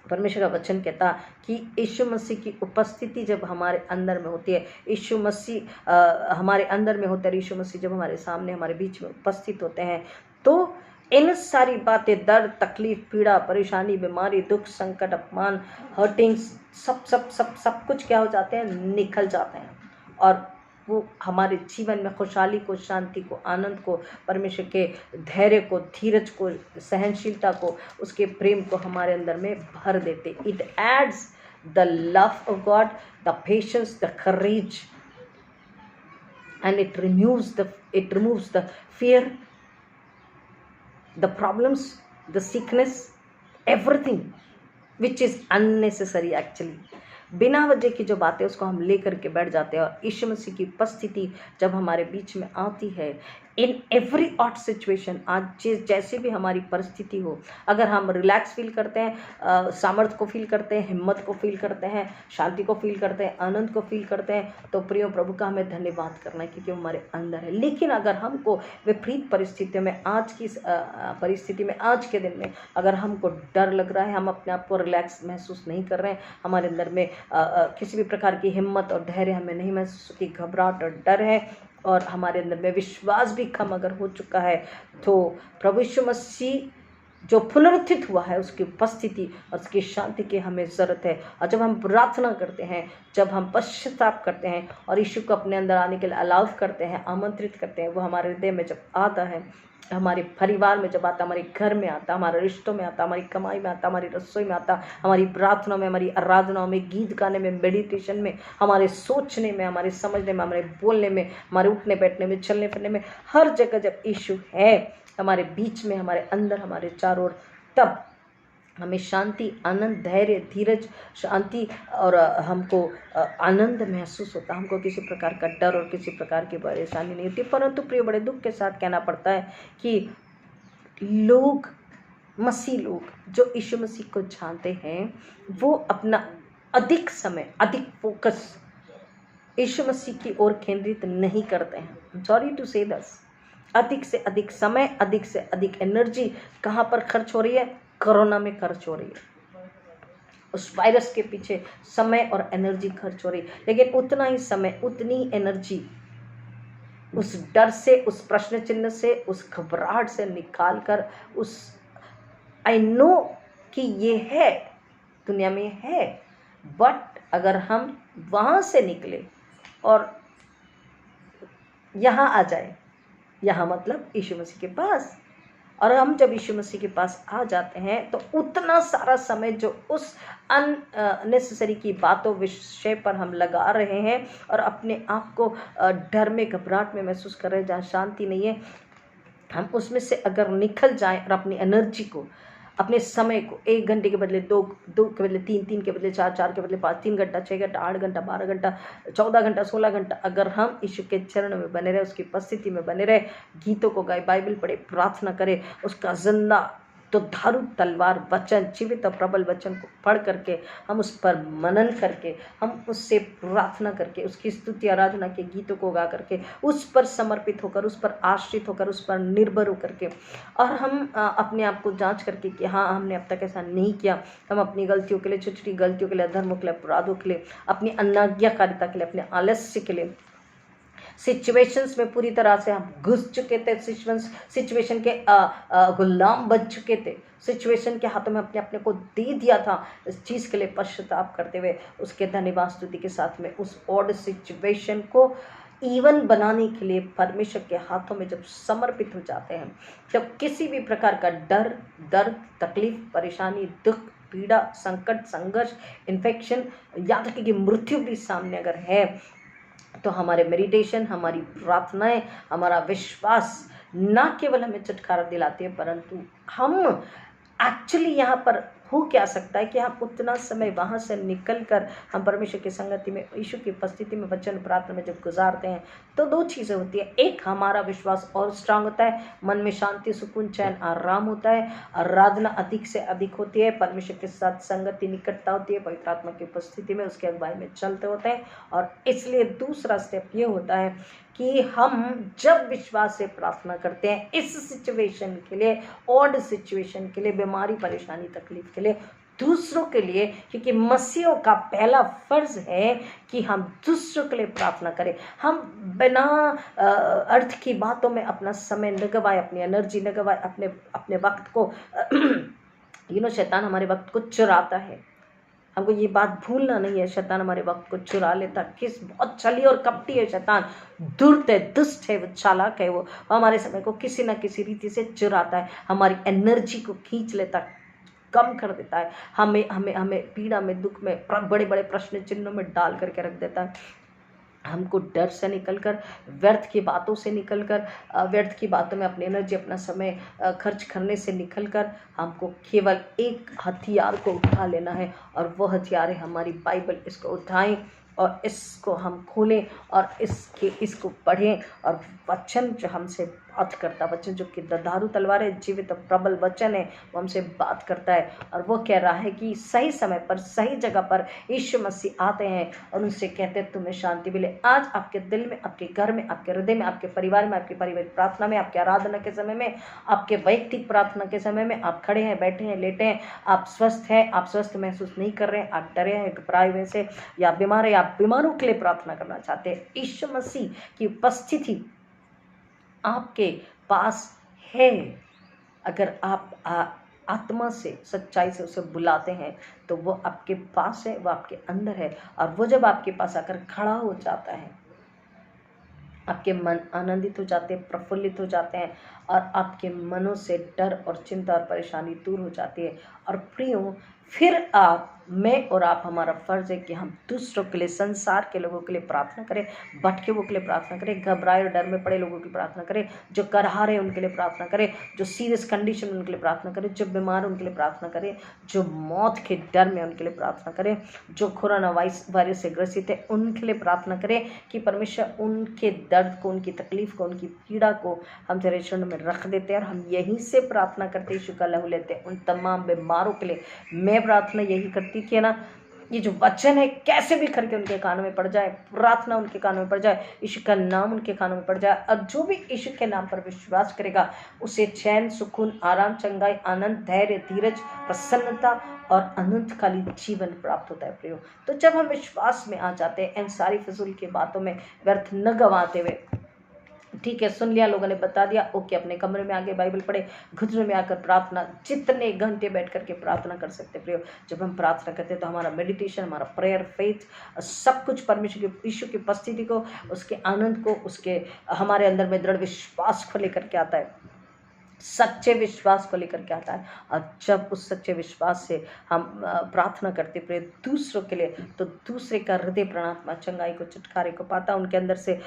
परमेश्वर का वचन कहता कि यीशु मसीह की उपस्थिति जब हमारे अंदर में होती है, यीशु मसीह हमारे अंदर में होता है, यीशु मसीह जब हमारे सामने, हमारे बीच में उपस्थित होते हैं, तो इन सारी बातें, दर्द, तकलीफ, पीड़ा, परेशानी, बीमारी, दुख, संकट, अपमान, हर्टिंग्स, सब सब सब सब कुछ क्या हो जाते हैं, निकल जाते हैं। और वो हमारे जीवन में खुशहाली को, शांति को, आनंद को, परमेश्वर के धैर्य को, धीरज को, सहनशीलता को, उसके प्रेम को हमारे अंदर में भर देते। It adds the love of God, the patience, the courage, and it removes the fear, the problems, the sickness, everything which is unnecessary actually। बिना वजह की जो बातें उसको हम लेकर के बैठ जाते हैं। और यीशु मसीह की उपस्थिति जब हमारे बीच में आती है, इन एवरी ऑट सिचुएशन, आज जैसे भी हमारी परिस्थिति हो, अगर हम रिलैक्स फील करते हैं, सामर्थ्य को फील करते हैं, हिम्मत को फील करते हैं, शांति को फील करते हैं, आनंद को फील करते हैं, तो प्रियो प्रभु का हमें धन्यवाद करना है, क्योंकि हमारे अंदर है। लेकिन अगर हमको विपरीत परिस्थितियों में, आज की परिस्थिति में, आज के दिन में अगर हमको डर लग रहा है, हम अपने आप को रिलैक्स महसूस नहीं कर रहे हैं, हमारे अंदर में किसी भी प्रकार की हिम्मत और धैर्य हमें नहीं महसूस होती, घबराहट और डर है, और हमारे अंदर में विश्वास भी कम अगर हो चुका है, तो प्रभु यीशु मसीह जो पुनरुत्थित हुआ है, उसकी उपस्थिति और उसकी शांति की हमें ज़रूरत है। और जब हम प्रार्थना करते हैं, जब हम पश्चाताप करते हैं और यीशु को अपने अंदर आने के लिए अलाउ करते हैं, आमंत्रित करते हैं, वो हमारे हृदय में जब आता है, हमारे परिवार में जब आता, हमारे घर में आता, हमारे रिश्तों में आता, हमारी कमाई में आता, हमारी रसोई में आता, हमारी प्रार्थना में, हमारी आराधनाओं में, गीत गाने में, मेडिटेशन में, हमारे सोचने में, हमारे समझने में, हमारे बोलने में, हमारे उठने बैठने में, चलने फिरने में, हर जगह जब यीशु है हमारे बीच में, हमारे अंदर, हमारे चारों ओर, तब हमें शांति, आनंद, धैर्य, धीरज, शांति और हमको आनंद महसूस होता, हमको किसी प्रकार का डर और किसी प्रकार की परेशानी नहीं होती। परंतु प्रिय, बड़े दुख के साथ कहना पड़ता है कि लोग, मसीह लोग जो यीशु मसीह को जानते हैं, वो अपना अधिक समय, अधिक फोकस यीशु मसीह की ओर केंद्रित नहीं करते हैं। सॉरी टू से दिस, अधिक से अधिक समय, अधिक से अधिक एनर्जी कहाँ पर खर्च हो रही है? कोरोना में खर्च हो रही है, उस वायरस के पीछे समय और एनर्जी खर्च हो रही, लेकिन उतना ही समय उतनी ही एनर्जी उस डर से, उस प्रश्न चिन्ह से, उस घबराहट से निकाल कर उस आई नो कि ये है, दुनिया में है, बट अगर हम वहाँ से निकले और यहाँ आ जाए, यहाँ मतलब यीशु मसीह के पास, और हम जब यीशु मसीह के पास आ जाते हैं तो उतना सारा समय जो उस अननेसेसरी की बातों विषय पर हम लगा रहे हैं और अपने आप को डर में, घबराहट में महसूस कर रहे हैं, जहाँ शांति नहीं है, हम उसमें से अगर निकल जाएं और अपनी एनर्जी को, अपने समय को 1 घंटे के बदले 2 के बदले 3 के बदले 4 के बदले 5, 3 घंटा, 6 घंटा, 8 घंटा, 12 घंटा, 14 घंटा, 16 घंटा, अगर हम यीशु के चरण में बने रहे, उसकी उपस्थिति में बने रहे, गीतों को गाए, बाइबल पढ़े, प्रार्थना करें, उसका जिंदा तो धारू तलवार वचन, जीवित और प्रबल वचन को पढ़ करके, हम उस पर मनन करके, हम उससे प्रार्थना करके, उसकी स्तुति आराधना के गीतों को गा करके, उस पर समर्पित होकर, उस पर आश्रित होकर, उस पर निर्भर होकर के, और हम अपने आप को जांच करके कि हाँ हमने अब तक ऐसा नहीं किया, हम अपनी गलतियों के लिए, छोटी छोटी गलतियों के लिए, अधर्मों के लिए, अपराधों के लिए, अपनी अनाज्ञाकारिता के लिए, अपने आलस्य के लिए, सिचुएशंस में पूरी तरह से हम घुस चुके थे, सिचुएशन के गुलाम बन चुके थे, सिचुएशन के हाथों में अपने को दे दिया था। इस चीज़ के लिए पश्चाताप करते हुए उसके धन्यवाद स्तुति के साथ में उस ऑड सिचुएशन को इवन बनाने के लिए परमेश्वर के हाथों में जब समर्पित हो जाते हैं, जब किसी भी प्रकार का डर, दर्द, तकलीफ, परेशानी, दुख, पीड़ा, संकट, संघर्ष, इन्फेक्शन, यहाँ तक कि मृत्यु भी सामने अगर है, तो हमारे मेडिटेशन, हमारी प्रार्थनाएं, हमारा विश्वास ना केवल हमें छुटकारा दिलाती है, परंतु हम एक्चुअली यहाँ पर हो क्या सकता है कि हम उतना समय वहाँ से निकल कर हम परमेश्वर की संगति में, यीशु की उपस्थिति में, वचन प्रार्थना में जब गुजारते हैं तो 2 चीज़ें होती है। एक, हमारा विश्वास और स्ट्रांग होता है, मन में शांति, सुकून, चैन, आराम होता है, आराधना अधिक से अधिक होती है, परमेश्वर के साथ संगति, निकटता होती है, पवित्र आत्मा की उपस्थिति में, उसके अगुवाई में चलते होते हैं। और इसलिए दूसरा स्टेप ये होता है कि हम जब विश्वास से प्रार्थना करते हैं इस सिचुएशन के लिए, ऑड सिचुएशन के लिए, बीमारी, परेशानी, तकलीफ के लिए, दूसरों के लिए, क्योंकि मसीहों का पहला फर्ज है कि हम दूसरों के लिए प्रार्थना करें। हम बिना अर्थ की बातों में अपना समय न गवाए, अपनी एनर्जी न गवाए, अपने वक्त को शैतान हमारे वक्त को चुराता है, हमको ये बात भूलना नहीं है। शैतान हमारे वक्त को चुरा लेता, बहुत छली और कपटी है शैतान, दुष्ट है, दुष्ट है, वो चालाक है, वो हमारे समय को किसी ना किसी रीति से चुराता है, हमारी एनर्जी को खींच लेता है, कम कर देता है, हमें पीड़ा में, दुख में, बड़े बड़े प्रश्न चिन्हों में डाल करके रख देता है। हमको डर से निकलकर, व्यर्थ की बातों से निकलकर, व्यर्थ की बातों में अपनी एनर्जी, अपना समय खर्च करने से निकलकर हमको केवल एक हथियार को उठा लेना है, और वो हथियार है हमारी बाइबल। इसको उठाएं और इसको हम खोलें और इसको पढ़ें, और वचन जो हमसे बात करता, वचन जो कि धारू तलवार है, जीवित और प्रबल वचन है, वो हमसे बात करता है, और वो कह रहा है कि सही समय पर, सही जगह पर यीशु मसीह आते हैं और उनसे कहते हैं तुम्हें शांति मिले। आज आपके दिल में, आपके घर में, आपके हृदय में, आपके परिवार में, आपकी पारिवारिक प्रार्थना में, आपके आराधना के समय में, आपके वैयक्तिक प्रार्थना के समय में, आप खड़े हैं, बैठे हैं, लेटे हैं, आप स्वस्थ हैं, आप स्वस्थ महसूस नहीं कर रहे हैं, आप डरे हैं, घबराए हुए से, या बीमार है, आप बीमारों के लिए प्रार्थना करना चाहते हैं, यीशु मसीह की उपस्थिति आपके पास है। अगर आप आत्मा से, सच्चाई से उसे बुलाते हैं तो वो आपके पास है, वो आपके अंदर है, और वो जब आपके पास आकर खड़ा हो जाता है, आपके मन आनंदित हो जाते हैं, प्रफुल्लित हो जाते हैं, और आपके मनों से डर और चिंता और परेशानी दूर हो जाती है। और प्रियो, फिर मैं और आप, हमारा फ़र्ज़ है कि हम दूसरों के लिए, संसार के लोगों के लिए प्रार्थना करें, भटके हुए के लिए प्रार्थना करें, घबराए और डर में पड़े लोगों की प्रार्थना करें, जो करहा रहे उनके लिए प्रार्थना करें, जो सीरियस कंडीशन में उनके लिए प्रार्थना करें, जो बीमार उनके लिए प्रार्थना करें, जो मौत के डर में उनके लिए प्रार्थना करें, जो कोरोना वायरस से ग्रसित है उनके लिए प्रार्थना करें कि परमेश्वर उनके दर्द को, उनकी तकलीफ को, उनकी पीड़ा को हम तेरे चरणों में रख देते हैं, और हम यहीं से प्रार्थना करते, यीशु का लहू लेते हैं उन तमाम बीमारों के लिए। मैं प्रार्थना यही करती कि ना, ये जो वचन है कैसे भी करके उनके कानों में पड़ जाए, प्रार्थना उनके कानों में पड़ जाए, यीशु का नाम उनके कानों में पड़ जाए, और जो भी यीशु के नाम पर विश्वास करेगा उसे चैन, सुकून, आराम, चंगाई, आनंद, धैर्य, धीरज, प्रसन्नता और अनंतकालीन जीवन प्राप्त होता है प्रियो। तो जब हम विश्वास में आ जाते हैं, इन सारी फिजूल की बातों में व्यर्थ न गंवाते हुए, ठीक है, सुन लिया, लोगों ने बता दिया, ओके, अपने कमरे में आके बाइबल पढ़े, घुटनों में आकर प्रार्थना, जितने घंटे बैठ करके प्रार्थना कर सकते प्रियो। जब हम प्रार्थना करते हैं तो हमारा मेडिटेशन, हमारा प्रेयर, फेथ, सब कुछ परमेश्वर की, यीशु की उपस्थिति को, उसके आनंद को, उसके हमारे अंदर में दृढ़ विश्वास को लेकर के आता है, सच्चे विश्वास को लेकर के आता है। और जब उस सच्चे विश्वास से हम प्रार्थना करते प्रिय दूसरों के लिए, तो दूसरे का हृदय परमात्मा चंगाई को, छुटकारे को पाता, उनके अंदर से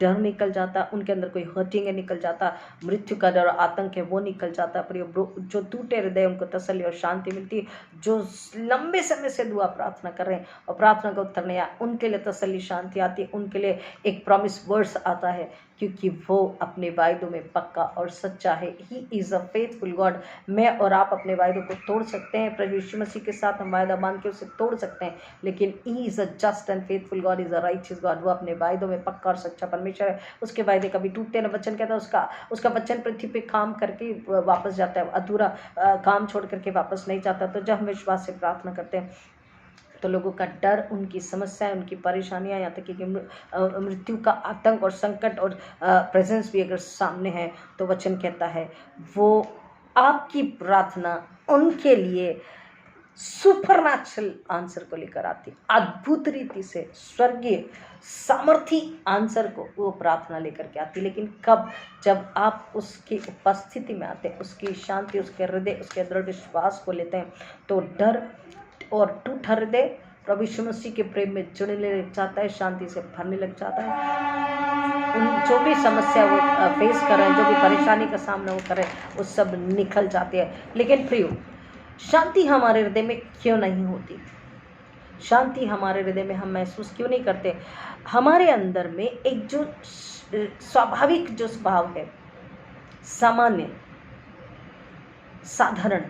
डर निकल जाता, उनके अंदर कोई हर्टिंग है निकल जाता, मृत्यु का डर, आतंक है वो निकल जाता प्रिय। जो टूटे हृदय उनको तसल्ली और शांति मिलती है, जो लंबे समय से दुआ प्रार्थना कर रहे हैं और प्रार्थना का उत्तर नहीं आया, उनके लिए तसल्ली, शांति आती है, उनके लिए एक प्रॉमिस वर्ड्स आता है, क्योंकि वो अपने वायदों में पक्का और सच्चा है। He is a faithful God. मैं और आप अपने वायदों को तोड़ सकते हैं, प्रभु यीशु मसीह के साथ हम वायदा बांध के उसे तोड़ सकते हैं, लेकिन he is a just and faithful God, is a righteous God. वो अपने वायदों में पक्का और सच्चा परमेश्वर है, उसके वायदे कभी टूटते न। वचन कहता है उसका वचन पृथ्वी पे काम करके वापस जाता है, अधूरा काम छोड़ करके वापस नहीं जाता। तो जब हम विश्वास से प्रार्थना करते हैं तो लोगों का डर, उनकी समस्याएं, उनकी परेशानियां, यहाँ तक कि मृत्यु का आतंक और संकट और प्रेजेंस भी अगर सामने है, तो वचन कहता है वो आपकी प्रार्थना उनके लिए सुपरनैचुरल आंसर को लेकर आती, अद्भुत रीति से स्वर्गीय सामर्थी आंसर को वो प्रार्थना लेकर के आती। लेकिन कब? जब आप उसकी उपस्थिति में आते हैं, उसकी शांति, उसके हृदय, उसके दृढ़ विश्वास को लेते हैं, तो डर और टूट हृदय प्रभु यीशु मसीह के प्रेम में जुड़ने लग जाता है, शांति से भरने लग जाता है। उन जो भी समस्या वो फेस कर रहे हैं, जो भी परेशानी का सामना वो कर रहे हैं, वो सब निकल जाती है। लेकिन प्रियो, शांति हमारे हृदय में क्यों नहीं होती? शांति हमारे हृदय में हम महसूस क्यों नहीं करते? हमारे अंदर में एक जो स्वाभाविक जो स्वभाव है, सामान्य, साधारण,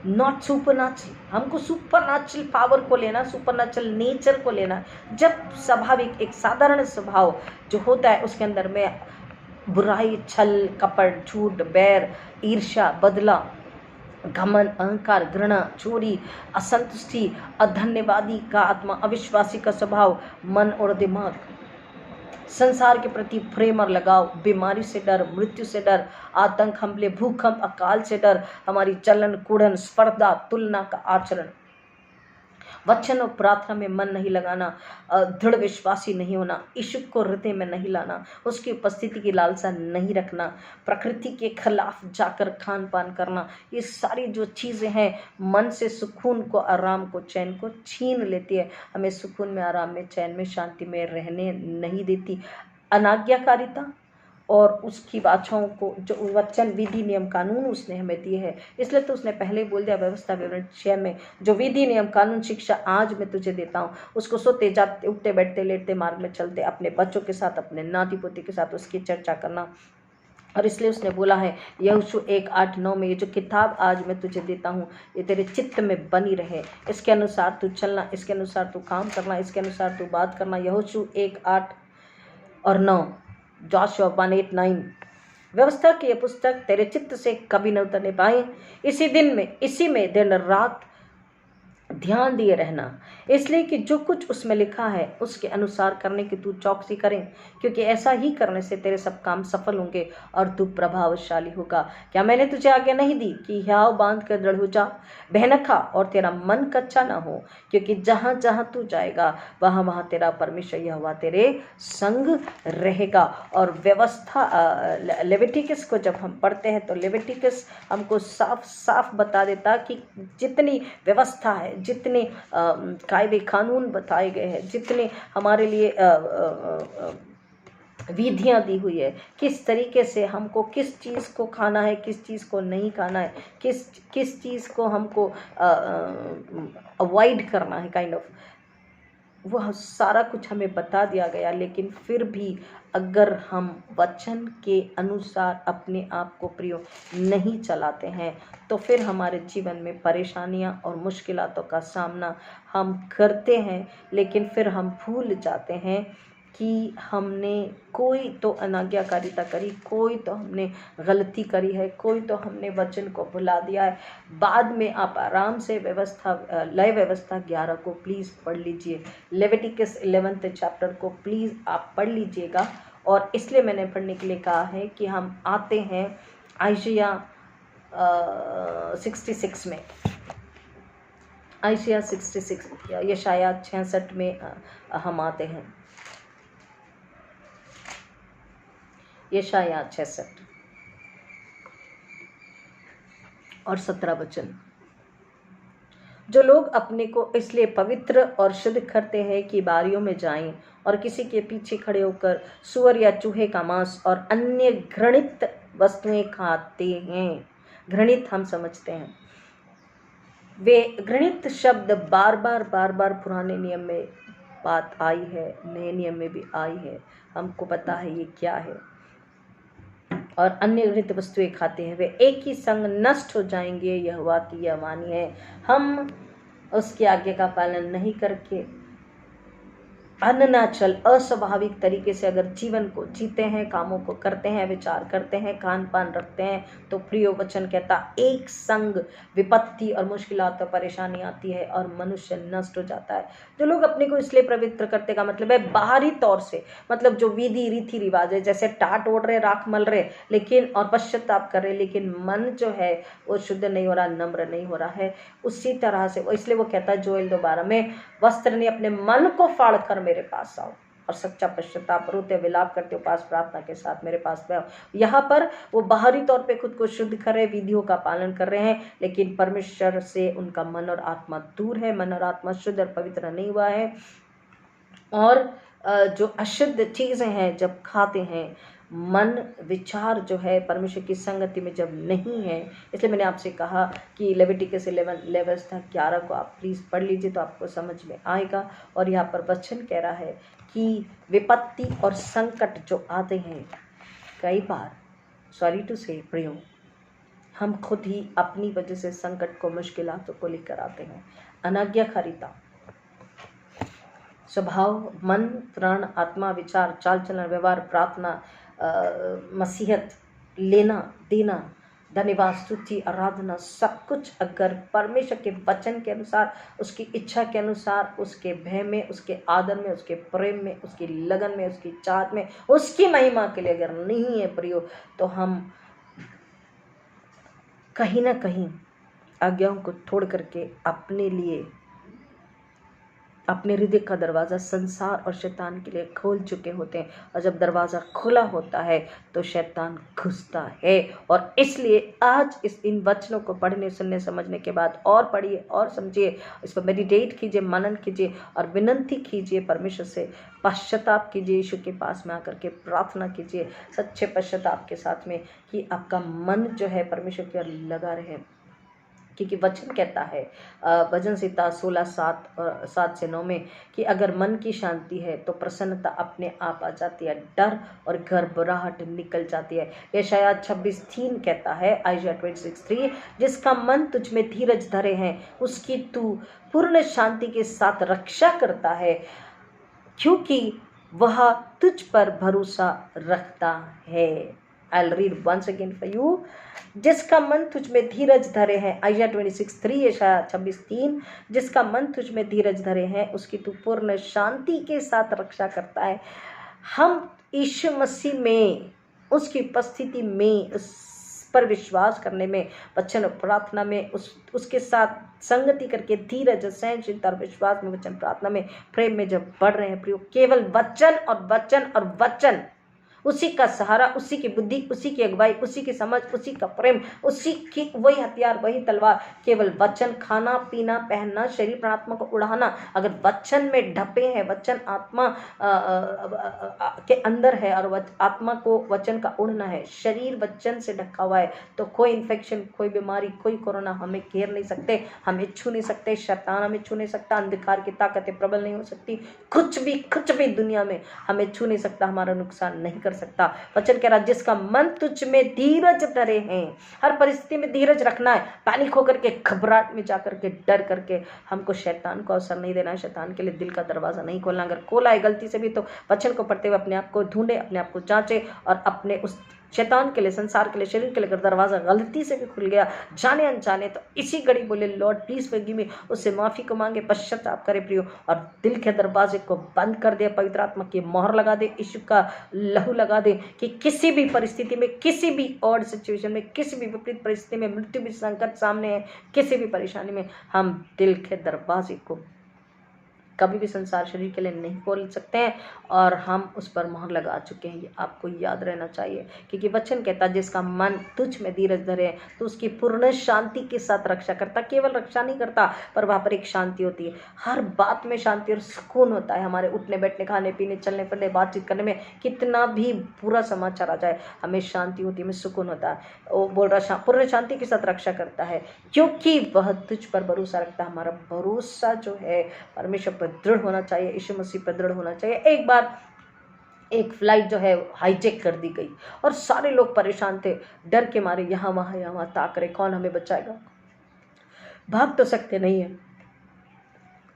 नॉट सुपरनैचुरल, हमको सुपरनैचुरल पावर को लेना, सुपरनैचुरल नेचर को लेना। जब स्वाभाविक एक साधारण स्वभाव जो होता है, उसके अंदर में बुराई, छल, कपट, झूठ, बैर, ईर्ष्या, बदला, घमंड, अहंकार, घृणा, चोरी, असंतुष्टि, अधन्यवादी का आत्मा, अविश्वासी का स्वभाव, मन और दिमाग, संसार के प्रति प्रेम और लगाव, बीमारी से डर, मृत्यु से डर, आतंक, हमले, भूकंप, अकाल से डर, हमारी जलन, कुड़न, स्पर्धा, तुलना का आचरण, वचन और प्रार्थना में मन नहीं लगाना, दृढ़ विश्वासी नहीं होना, यीशु को हृदय में नहीं लाना, उसकी उपस्थिति की लालसा नहीं रखना, प्रकृति के खिलाफ जाकर खान पान करना, ये सारी जो चीज़ें हैं मन से सुकून को, आराम को, चैन को छीन लेती है, हमें सुकून में, आराम में, चैन में, शांति में रहने नहीं देती। अनाज्ञाकारिता और उसकी बाछाओं को, जो वचन, विधि, नियम, कानून उसने हमें दिए हैं, इसलिए तो उसने पहले बोल दिया व्यवस्था विवरण 6 में, जो विधि, नियम, कानून, शिक्षा आज मैं तुझे देता हूँ, उसको सोते जाते, उठते बैठते, लेटते, मार्ग में चलते, अपने बच्चों के साथ, अपने नाती पोती के साथ उसकी चर्चा करना। और इसलिए उसने बोला है यहोशू 1:8-9 में, ये जो किताब आज मैं तुझे देता हूँ, ये तेरे चित्त में बनी रहे, इसके अनुसार तू चलना, इसके अनुसार तू काम करना, इसके अनुसार तू बात करना। यहोशू 1:8 और 9, जोशुआ 1:8-9। व्यवस्था की यह पुस्तक तेरे चित्त से कभी न उतरने पाए, इसी में दिन रात ध्यान दिए रहना, इसलिए कि जो कुछ उसमें लिखा है उसके अनुसार करने की तू चौकसी करें, क्योंकि ऐसा ही करने से तेरे सब काम सफल होंगे और तू प्रभावशाली होगा। क्या मैंने तुझे आज्ञा नहीं दी कि हियाव बांध कर दृढ़ हो जा, भयनखा और तेरा मन कच्चा ना हो, क्योंकि जहाँ जहाँ तू जाएगा वहाँ वहाँ तेरा परमेश्वर यहोवा तेरे संग रहेगा। और व्यवस्था, लेविटिकस को जब हम पढ़ते हैं तो लेविटिकस हमको साफ साफ बता देता कि जितनी व्यवस्था है, जितने कायदे कानून बताए गए हैं, जितने हमारे लिए विधियां दी हुई है, किस तरीके से हमको किस चीज़ को खाना है, किस चीज़ को नहीं खाना है, किस चीज़ को हमको अवॉइड करना है, काइंड ऑफ वह सारा कुछ हमें बता दिया गया, लेकिन फिर भी अगर हम वचन के अनुसार अपने आप को प्रियो नहीं चलाते हैं तो फिर हमारे जीवन में परेशानियां और मुश्किलातों का सामना हम करते हैं, लेकिन फिर हम भूल जाते हैं कि हमने कोई तो अनाज्ञाकारिता करी, कोई तो हमने गलती करी है, कोई तो हमने वचन को भुला दिया है। बाद में आप आराम से लय व्यवस्था 11 को प्लीज़ पढ़ लीजिए, लेविटिकस 11th चैप्टर को प्लीज़ आप पढ़ लीजिएगा। और इसलिए मैंने पढ़ने के लिए कहा है कि हम आते हैं आइशिया 66 में, आइशिया 66 यशाया 66 में हम आते हैं। यशाया 66 और 17 वचन। जो लोग अपने को इसलिए पवित्र और शुद्ध करते हैं कि बारियों में जाएं और किसी के पीछे खड़े होकर सुअर या चूहे का मांस और अन्य घृणित वस्तुएं खाते हैं। घृणित हम समझते हैं, वे घृणित शब्द बार बार पुराने नियम में बात आई है, नए नियम में भी आई है, हमको पता है ये क्या है। और अन्य घृणित वस्तुएं खाते हैं, वे एक ही संग नष्ट हो जाएंगे, यहोवा की यह वाणी है। हम उसकी आज्ञा का पालन नहीं करके अननेचुरल अस्वाभाविक तरीके से अगर जीवन को जीते हैं, कामों को करते हैं, विचार करते हैं, खान पान रखते हैं, तो प्रिय वचन कहता एक संग विपत्ति और मुश्किलात और परेशानी आती है और मनुष्य नष्ट हो जाता है। जो लोग अपने को इसलिए पवित्र करते का मतलब है बाहरी तौर से, मतलब जो विधि रीति रिवाज है, जैसे टाट ओढ़ रहे, राख मल रहे, लेकिन और पश्चाताप कर रहे, लेकिन मन जो है वो शुद्ध नहीं हो रहा, नम्र नहीं हो रहा है। उसी तरह से इसलिए वो कहता है जोएल 2:12 में, वस्त्र ने अपने मन को फाड़ कर मेरे पास आओ और सच्चा पश्चाताप रोते विलाप करते उपास प्रार्थना के साथ मेरे पास आओ। यहाँ पर वो बाहरी तौर पे खुद को शुद्ध कर रहे, विधियों का पालन कर रहे हैं, लेकिन परमेश्वर से उनका मन और आत्मा दूर है, मन और आत्मा शुद्ध और पवित्र नहीं हुआ है। और जो अशुद्ध चीज़ें हैं जब खाते हैं, मन विचार जो है परमेश्वर की संगति में जब नहीं है, इसलिए मैंने आपसे कहा कि लेविटिकस 11:11 को आप प्लीज़ पढ़ लीजिए तो आपको समझ में आएगा। और यहाँ पर वचन कह रहा है कि विपत्ति और संकट जो आते हैं, कई बार सॉरी टू से प्रियो, हम खुद ही अपनी वजह से संकट को, मुश्किलातों को लेकर आते हैं। अनाज्ञाकारिता, स्वभाव, मन, प्राण, आत्मा, विचार, चाल चलन, व्यवहार, प्रार्थना, मसीहत, लेना देना, धन्यवाद, स्तुति, आराधना, सब कुछ अगर परमेश्वर के वचन के अनुसार, उसकी इच्छा के अनुसार, उसके भय में, उसके आदर में, उसके प्रेम में, उसकी लगन में, उसकी चाहत में, उसकी महिमा के लिए अगर नहीं है प्रियो, तो हम कहीं ना कहीं आज्ञाओं को छोड़ करके अपने लिए अपने हृदय का दरवाज़ा संसार और शैतान के लिए खोल चुके होते हैं। और जब दरवाज़ा खुला होता है तो शैतान घुसता है। और इसलिए आज इन वचनों को पढ़ने, सुनने, समझने के बाद और पढ़िए और समझिए, इस पर मेडिटेट कीजिए, मनन कीजिए और विनंती कीजिए परमेश्वर से, पश्चाताप कीजिए, यीशु के पास में आकर के प्रार्थना कीजिए सच्चे पश्चाताप के साथ में, कि आपका मन जो है परमेश्वर की ओर लगा रहे। क्योंकि वचन कहता है भजन संहिता 16:7 से 9 में कि अगर मन की शांति है तो प्रसन्नता अपने आप आ जाती है, डर और घबराहट निकल जाती है। यशाया 26:3 कहता है, आइशिया 26:3, जिसका मन तुझ में धीरज धरे हैं उसकी तू पूर्ण शांति के साथ रक्षा करता है, क्योंकि वह तुझ पर भरोसा रखता है। I'll read once again for you. जिसका मन तुझ में धीरज धरे हैं, आइशिया 26:3, यशाया 26:3, जिसका मन तुझ में धीरज धरे हैं उसकी तू पूर्ण शांति के साथ रक्षा करता है। हम यीशु मसीह में, उसकी उपस्थिति में, उस पर विश्वास करने में, वचन और प्रार्थना में, उसके साथ संगति करके धीरज, सहनशीलता और विश्वास में, वचन प्रार्थना में, प्रेम में जब बढ़ रहे हैं प्रियो, केवल वचन और वचन और वचन, उसी का सहारा, उसी की बुद्धि, उसी की अगुवाई, उसी की समझ, उसी का प्रेम, उसी की वही हथियार, वही तलवार। केवल वचन, खाना पीना, पहनना, शरीर प्राणात्मा को उड़ाना। अगर वचन में ढपे हैं, वचन आत्मा के अंदर है और आत्मा को वचन का उड़ना है, शरीर वचन से ढका हुआ है, तो कोई इन्फेक्शन, कोई बीमारी, कोई कोरोना हमें घेर नहीं सकते, हमें छू नहीं सकते, शैतान हमें छू नहीं सकता, अंधकार की ताकतें प्रबल नहीं हो सकती, कुछ भी दुनिया में हमें छू नहीं सकता, हमारा नुकसान नहीं कर सकता। वचन कह रहा जिसका मन तुझ में धीरज धरे हैं। हर परिस्थिति में धीरज रखना है, पैनिक होकर के, घबराहट में जाकर के, डर करके हमको शैतान को अवसर नहीं देना है, शैतान के लिए दिल का दरवाजा नहीं खोलना। अगर खोला है गलती से भी तो वचन को पढ़ते हुए अपने आप को ढूंढे, अपने आप को जांचे, और अपने उस शैतान के लिए, संसार के लिए, शरीर के लिए अगर दरवाजा गलती से भी खुल गया जाने अनजाने, तो इसी घड़ी बोले लॉर्ड प्लीज फॉरगिव मी, उससे माफी को मांगे, पश्चाताप करे प्रियो, और दिल के दरवाजे को बंद कर दे, पवित्र आत्मा की मोहर लगा दे, यीशु का लहू लगा दे, कि किसी भी परिस्थिति में, किसी भी ऑड सिचुएशन में, किसी भी विपरीत परिस्थिति में, मृत्यु भी संकट सामने है, किसी भी परेशानी में, हम दिल के दरवाजे को कभी भी संसार शरीर के लिए नहीं खोल सकते हैं, और हम उस पर मोहर लगा चुके हैं। ये आपको याद रहना चाहिए, क्योंकि वचन कहता है जिसका मन तुझ में धीरज धरे तो उसकी पूर्ण शांति के साथ रक्षा करता। केवल रक्षा नहीं करता, पर वहाँ पर एक शांति होती है, हर बात में शांति और सुकून होता है। हमारे उठने बैठने, खाने पीने, चलने फिरने, बातचीत करने में कितना भी बुरा समाचार आ जाए, हमें शांति होती है, हमें सुकून होता है। वो बोल रहा पूर्ण शांति के साथ रक्षा करता है, क्योंकि वह तुझ पर भरोसा रखता है। हमारा भरोसा जो है परमेश्वर पर दृढ़ होना चाहिए, यीशु मसीह पर दृढ़ होना चाहिए। एक बार एक फ्लाइट जो है हाईजैक कर दी गई और सारे लोग परेशान थे, डर के मारे यहाँ वहाँ ताक रहे, कौन हमें बचाएगा, भाग तो सकते नहीं है।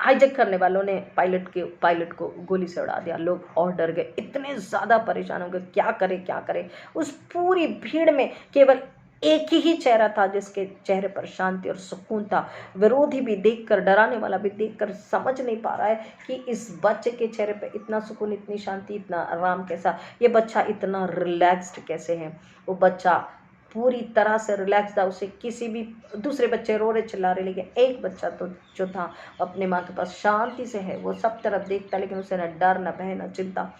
हाईजैक करने वालों ने पायलट को गोली से उड़ा दिया, लोग और डर गए, इतने ज़्यादा परेशान हो गए, क्या करें। उस पूरी भीड़ में केवल एक ही चेहरा था जिसके चेहरे पर शांति और सुकून था। विरोधी भी देखकर, डराने वाला भी देखकर समझ नहीं पा रहा है कि इस बच्चे के चेहरे पे इतना सुकून, इतनी शांति, इतना आराम कैसा, ये बच्चा इतना रिलैक्स्ड कैसे है। वो बच्चा पूरी तरह से रिलैक्स था, उसे किसी भी दूसरे बच्चे रो रहे, चिल्ला रहे, लेकिन एक बच्चा तो जो था अपने माँ के पास शांति से है, वो सब तरफ देखता, लेकिन उसे न डर, न भय, न चिंता।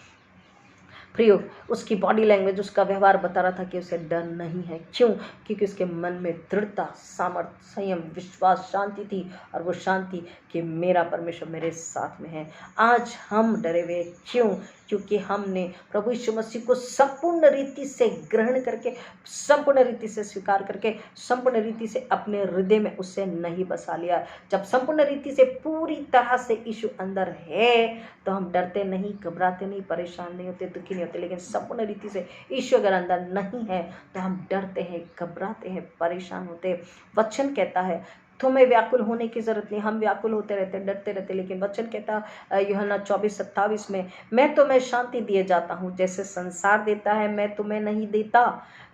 प्रियो, उसकी बॉडी लैंग्वेज, उसका व्यवहार बता रहा था कि उसे डर नहीं है। क्यों? क्योंकि उसके मन में दृढ़ता, सामर्थ्य, संयम, विश्वास, शांति थी, और वो शांति कि मेरा परमेश्वर मेरे साथ में है। आज हम डरे हुए, क्यों? क्योंकि हमने प्रभु यीशु मसीह को संपूर्ण रीति से ग्रहण करके, संपूर्ण रीति से स्वीकार करके, संपूर्ण रीति से अपने हृदय में उसे नहीं बसा लिया। जब संपूर्ण रीति से पूरी तरह से यीशु अंदर है तो हम डरते नहीं, घबराते नहीं, परेशान नहीं होते, दुखी नहीं होते। लेकिन संपूर्ण रीति से यीशु अगर अंदर नहीं है तो हम डरते हैं, घबराते हैं, परेशान होते। वचन कहता है तुम्हें व्याकुल होने की जरूरत नहीं। हम व्याकुल होते रहते, डरते रहते, लेकिन वचन कहता यूहन्ना 24:27 में, मैं तुम्हें शांति दिए जाता हूँ, जैसे संसार देता है मैं तुम्हें नहीं देता।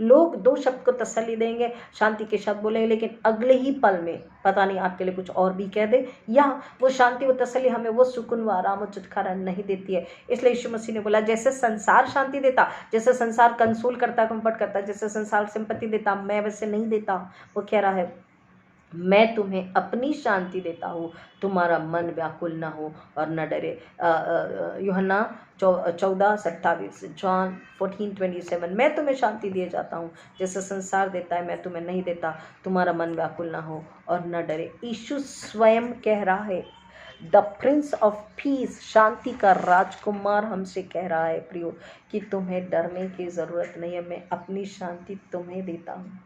लोग दो शब्द को तसल्ली देंगे, शांति के शब्द बोलेंगे, लेकिन अगले ही पल में पता नहीं आपके लिए कुछ और भी कह दे, या वो शांति, वो तसल्ली हमें वो सुकून, वो आराम, वो छुटकारा नहीं देती है। इसलिए यीशु मसीह ने बोला जैसे संसार शांति देता, जैसे संसार कंसोल करता, कंफर्ट करता, जैसे संसार सिंपैथी देता, मैं वैसे नहीं देता। वो कह रहा है मैं तुम्हें अपनी शांति देता हूँ, तुम्हारा मन व्याकुल ना हो और न डरे। यूहन्ना 14:28, जॉन 14:27, मैं तुम्हें शांति दिए जाता हूँ, जैसे संसार देता है मैं तुम्हें नहीं देता, तुम्हारा मन व्याकुल ना हो और न डरे। यीशु स्वयं कह रहा है, द प्रिंस ऑफ पीस, शांति का राजकुमार हमसे कह रहा है प्रियो कि तुम्हें डरने की ज़रूरत नहीं है, मैं अपनी शांति तुम्हें देता हूँ।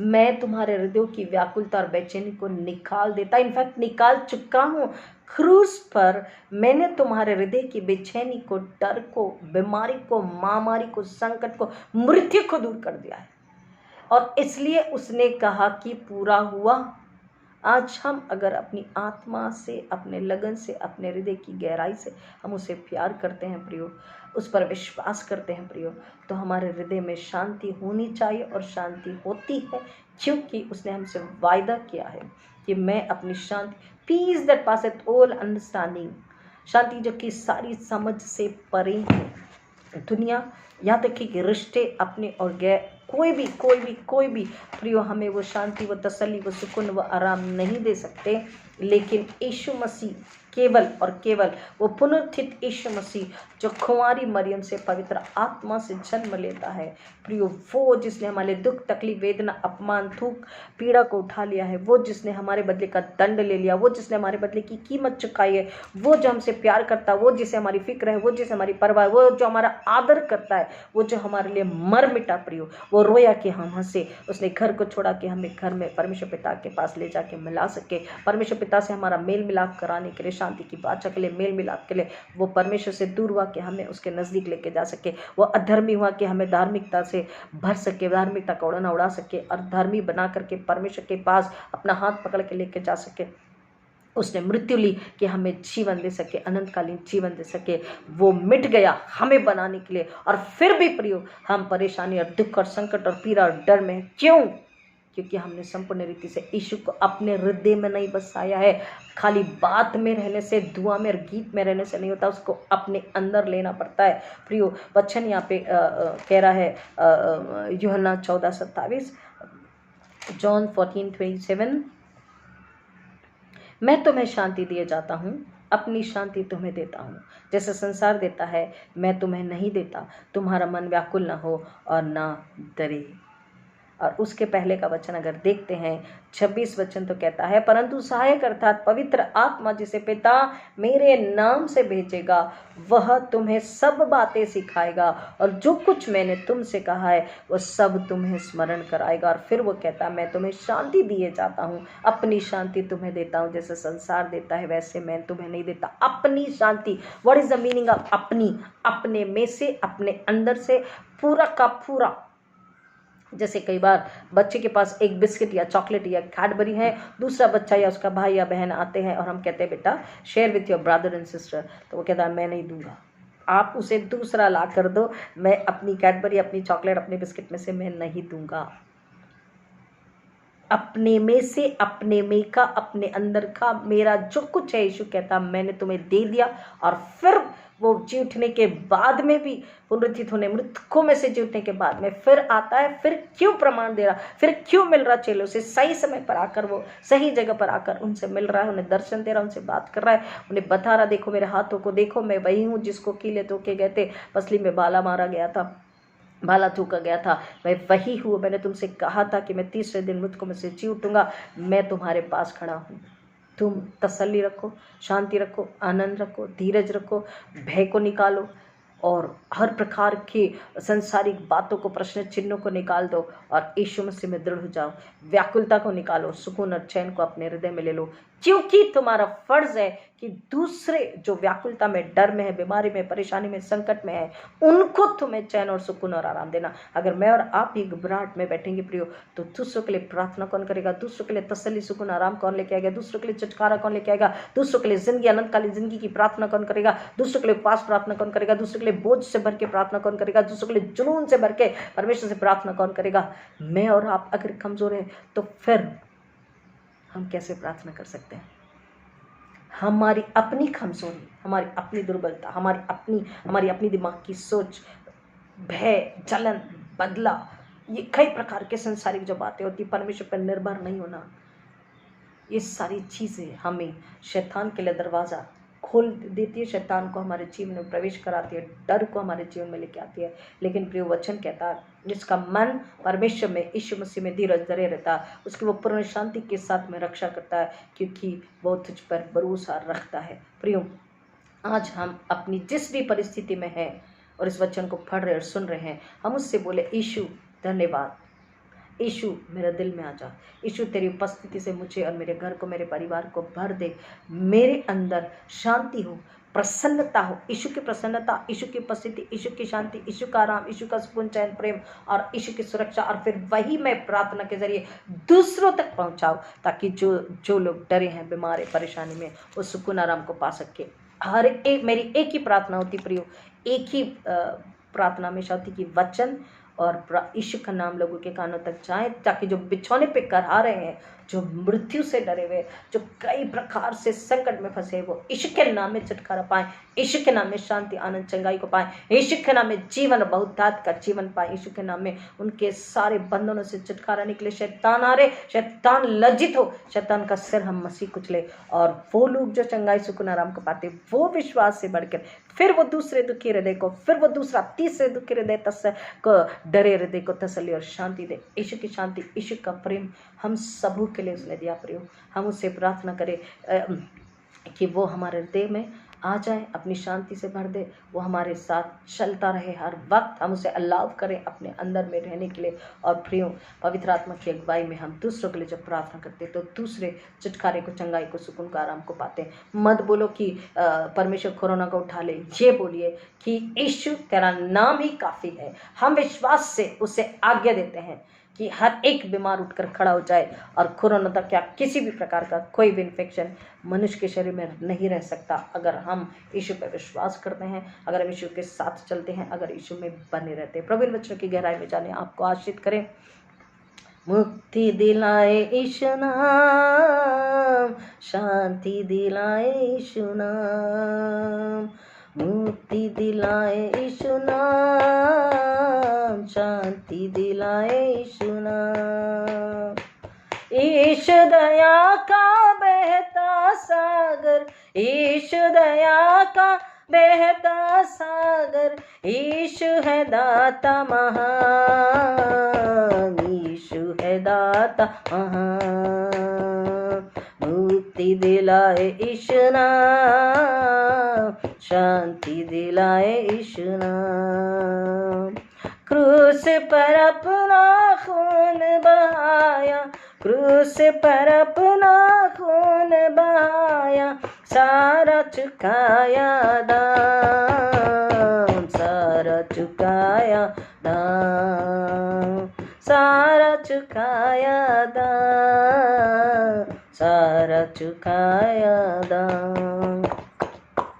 मैं तुम्हारे हृदयों की व्याकुलता और बेचैनी को निकाल देता, इनफैक्ट निकाल चुका हूँ। क्रूस पर मैंने तुम्हारे हृदय की बेचैनी को, डर को, बीमारी को, महामारी को, संकट को, मृत्यु को दूर कर दिया है, और इसलिए उसने कहा कि पूरा हुआ। आज हम अगर अपनी आत्मा से, अपने लगन से, अपने हृदय की गहराई से हम उसे प्यार करते हैं प्रियो, उस पर विश्वास करते हैं प्रियो, तो हमारे हृदय में शांति होनी चाहिए, और शांति होती है क्योंकि उसने हमसे वायदा किया है कि मैं अपनी शांति, पीस दैट पासेथ ऑल अंडरस्टैंडिंग, शांति जो कि सारी समझ से परे है। दुनिया, यहाँ तक कि रिश्ते अपने और गैर, कोई भी प्रियो हमें वो शांति, वो तसल्ली, वो सुकून, वो आराम नहीं दे सकते, लेकिन यीशु मसीह केवल और केवल वो पुनरुत्थित यीशु मसीह जो कुंवारी मरियम से पवित्र आत्मा से जन्म लेता है प्रियो, वो जिसने हमारे दुख तकलीफ वेदना अपमान थूक पीड़ा को उठा लिया है, वो जिसने हमारे बदले का दंड ले लिया, वो जिसने हमारे बदले की कीमत चुकाई है, वो जो हमसे प्यार करता है, वो जिसे हमारी फिक्र है, वो जिसे हमारी परवाह है, वो जो हमारा आदर करता है, वो जो हमारे लिए मर मिटा प्रियो, वो रोया कि हम हंसे, उसने घर को छोड़ा कि हमें घर में परमेश्वर पिता के पास ले जाके मिला सके, परमेश्वर पिता से हमारा मेल मिलाप कराने के लिए, शांति की बाचा के लिए, मेल मिलाप के लिए, वो परमेश्वर से दूर हुआ कि हमें उसके नज़दीक लेके जा सके, वो अधर्मी हुआ कि हमें धार्मिकता से भर सके, धार्मिकता का उड़ाना उड़ा सके और धर्मी बना करके परमेश्वर के पास अपना हाथ पकड़ के लेके जा सके। उसने मृत्यु ली कि हमें जीवन दे सके, अनंतकालीन जीवन दे सके। वो मिट गया हमें बनाने के लिए, और फिर भी प्रियो हम परेशानी और दुख और संकट और पीड़ा और डर में। क्यों? क्योंकि हमने संपूर्ण रीति से यीशु को अपने हृदय में नहीं बसाया है। खाली बात में रहने से, दुआ में और गीत में रहने से नहीं होता, उसको अपने अंदर लेना पड़ता है प्रियो। वचन यहाँ पे कह रहा है यूहन्ना 14:27, जॉन 14:27, मैं तुम्हें शांति दिए जाता हूँ, अपनी शांति तुम्हें देता हूँ, जैसे संसार देता है मैं तुम्हें नहीं देता। तुम्हारा मन व्याकुल न हो और ना डरे। और उसके पहले का वचन अगर देखते हैं 26 वचन तो कहता है, परंतु सहायक अर्थात पवित्र आत्मा जिसे पिता मेरे नाम से भेजेगा, वह तुम्हें सब बातें सिखाएगा और जो कुछ मैंने तुमसे कहा है वह सब तुम्हें स्मरण कराएगा। और फिर वो कहता, मैं तुम्हें शांति दिए जाता हूँ, अपनी शांति तुम्हें देता हूँ, जैसे संसार देता है वैसे मैं तुम्हें नहीं देता। अपनी शांति, what is the meaning of अपनी? अपने में से, अपने अंदर से पूरा का पूरा। जैसे कई बार बच्चे के पास एक बिस्किट या चॉकलेट या कैडबरी है, दूसरा बच्चा या उसका भाई या बहन आते हैं और हम कहते हैं बेटा share with your brother and sister, तो वो कहता है मैं नहीं दूंगा, आप उसे दूसरा ला कर दो, मैं अपनी कैडबरी, अपनी चॉकलेट, अपने बिस्किट में से मैं नहीं दूंगा। अपने में से, अपने में का, अपने अंदर का, मेरा जो कुछ है, यीशु कहता मैंने तुम्हें दे दिया। और फिर वो जी उठने के बाद में भी, पुनरुत्थित होने, मृतकों में से जी उठने के बाद में फिर आता है, फिर क्यों प्रमाण दे रहा, फिर क्यों मिल रहा चेलों से, सही समय पर आकर, वो सही जगह पर आकर उनसे मिल रहा है, उन्हें दर्शन दे रहा है, उनसे बात कर रहा है, उन्हें बता रहा देखो मेरे हाथों को देखो, मैं वही हूँ जिसको कीले तोके गए थे, पसली में भाला मारा गया था, भाला थूका गया था, मैं वही हूँ। मैंने तुमसे कहा था कि मैं तीसरे दिन मृतकों में से जी उठूंगा, मैं तुम्हारे पास खड़ा हूँ। तुम तसल्ली रखो, शांति रखो, आनंद रखो, धीरज रखो, भय को निकालो और हर प्रकार की संसारिक बातों को, प्रश्न चिन्हों को निकाल दो और यीशु मसीह में दृढ़ हो जाओ। व्याकुलता को निकालो, सुकून और चैन को अपने हृदय में ले लो, क्योंकि तुम्हारा फर्ज है कि दूसरे जो व्याकुलता में, डर में है, बीमारी में, परेशानी में, संकट में है, उनको तुम्हें चैन और सुकून और आराम देना। अगर मैं और आप ही घबराहट में बैठेंगे प्रियो, तो दूसरों के लिए प्रार्थना कौन करेगा? दूसरों के लिए तसल्ली, सुकून, आराम कौन लेके आएगा? दूसरों के लिए छुटकारा कौन लेके आएगा? दूसरों के लिए जिंदगी, अनंतकालीन जिंदगी की प्रार्थना कौन करेगा? दूसरों के लिए उपवास प्रार्थना कौन करेगा? दूसरों के लिए बोझ से भर के प्रार्थना कौन करेगा? दूसरों के लिए जुनून से भर के परमेश्वर से प्रार्थना कौन करेगा? मैं और आप अगर कमजोर हैं तो फिर हम कैसे प्रार्थना कर सकते हैं? हमारी अपनी कमजोरी, हमारी अपनी दुर्बलता, हमारी अपनी दिमाग की सोच, भय, जलन, बदला, ये कई प्रकार के संसारिक जो बातें होती, परमेश्वर पर निर्भर नहीं होना, ये सारी चीज़ें हमें शैतान के लिए दरवाज़ा खोल देती है, शैतान को हमारे जीवन में प्रवेश कराती है, डर को हमारे जीवन में लेके आती है। लेकिन प्रिय वचन कहता है जिसका मन परमेश्वर में, यीशु मसीह में धीरज धरे रहता है, उसकी वो पूर्ण शांति के साथ में रक्षा करता है, क्योंकि वो तुझ पर भरोसा रखता है। प्रियो, आज हम अपनी जिस भी परिस्थिति में हैं और इस वचन को पढ़ रहे और सुन रहे हैं, हम उससे बोले यीशु धन्यवाद, यीशु मेरे दिल में आ जा, यीशु तेरी उपस्थिति से मुझे और मेरे घर को, मेरे परिवार को भर दे, मेरे अंदर शांति हो, प्रसन्नता हो, यीशु की प्रसन्नता, यीशु की उपस्थिति, यीशु की शांति, यीशु का आराम, यीशु का सुकून, चैन, प्रेम और यीशु की सुरक्षा, और फिर वही मैं प्रार्थना के जरिए दूसरों तक पहुंचाऊं, ताकि जो लोग डरे हैं, बीमार है, परेशानी में, वो सुकून आराम को पा सके। हर एक, मेरी एक ही प्रार्थना होती प्रियो, एक ही प्रार्थना हमेशा होती कि वचन और यीशु का नाम लोगों के कानों तक जाए, ताकि जो बिछौने पे करहा रहे हैं जो मृत्यु से डरे हुए, जो कई प्रकार से संकट में फंसे, वो यीशु के नाम में छुटकारा पाए, यीशु के नाम में शांति, आनंद, चंगाई को पाए, यीशु के नाम में जीवन और बहुतायत का जीवन पाए, यीशु के नाम में उनके सारे बंधनों से छुटकारा निकले। शैतान हारे, शैतान लज्जित हो, शैतान का सिर हम मसीह कुचले। और वो लोग जो चंगाई, सुकून, आराम को पाते, वो विश्वास से बढ़कर फिर वो दूसरे दुखी हृदय को, फिर वो दूसरा तीसरे दुखी हृदय को, डरे हृदय को तसल्ली और शांति दे। यीशु की शांति, यीशु का प्रेम हम सबों के लिए उसने दिया। प्रियो, हम उससे प्रार्थना करें कि वो हमारे हृदय में आ जाए, अपनी शांति से भर दे, वो हमारे साथ चलता रहे हर वक्त। हम उसे अलाउ करें अपने अंदर में रहने के लिए। और प्रियो, पवित्र आत्मा की अगुवाई में हम दूसरों के लिए जब प्रार्थना करते तो दूसरे छुटकारे को, चंगाई को, सुकून को, आराम को पाते। मत बोलो कि परमेश्वर कोरोना को उठा ले, ये बोलिए कि यीशु तेरा नाम ही काफ़ी है। हम विश्वास से उसे आज्ञा देते हैं कि हर एक बीमार उठकर खड़ा हो जाए और कोरोना तक क्या किसी भी प्रकार का कोई भी इन्फेक्शन मनुष्य के शरीर में नहीं रह सकता, अगर हम यीशु पर विश्वास करते हैं, अगर हम यीशु के साथ चलते हैं, अगर यीशु में बने रहते हैं। प्रभु इन वचनों की गहराई में जाने आपको आशीष करें। मुक्ति दिलाए यीशु नाम, शांति दिलाए यीशु नाम, मुक्ति दिलाए यीशु नाम, शांति दिलाए यीशु नाम। ईश दया का बहता सागर, ईश दया का बहता सागर, ईशु है दाता महान, ईशु है दाता महान। मुक्ति दिलाए यीशु नाम, शांति दिलाए यीशु नाम। क्रूस पर अपना खून बहाया, क्रूस पर अपना खून बहाया, सारा चुकाया दाम, सारा चुकाया दाम, सारा चुकाया दाम, सारा चुकाया दाम।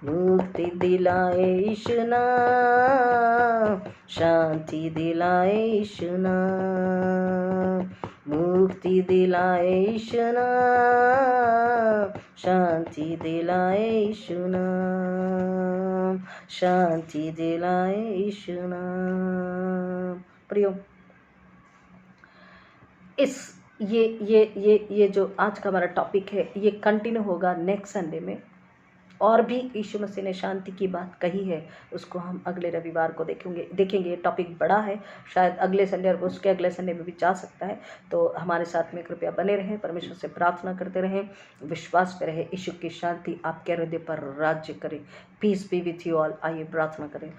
मुक्ति दिलाए यीशु नाम, शांति दिलाए यीशु नाम, मुक्ति दिलाए यीशु नाम, शांति दिलाए यीशु नाम, शांति दिलाए यीशु नाम। प्रियो, इस ये जो आज का हमारा टॉपिक है, ये कंटिन्यू होगा नेक्स्ट संडे में। और भी यीशु मसीह ने शांति की बात कही है, उसको हम अगले रविवार को देखेंगे। ये टॉपिक बड़ा है, शायद अगले संडे और उसके अगले संडे में भी जा सकता है। तो हमारे साथ में कृपया बने रहें, परमेश्वर से प्रार्थना करते रहें, विश्वास पे रहें। यीशु की शांति आपके हृदय पर राज्य करे। Peace be with you all. आइए प्रार्थना करें।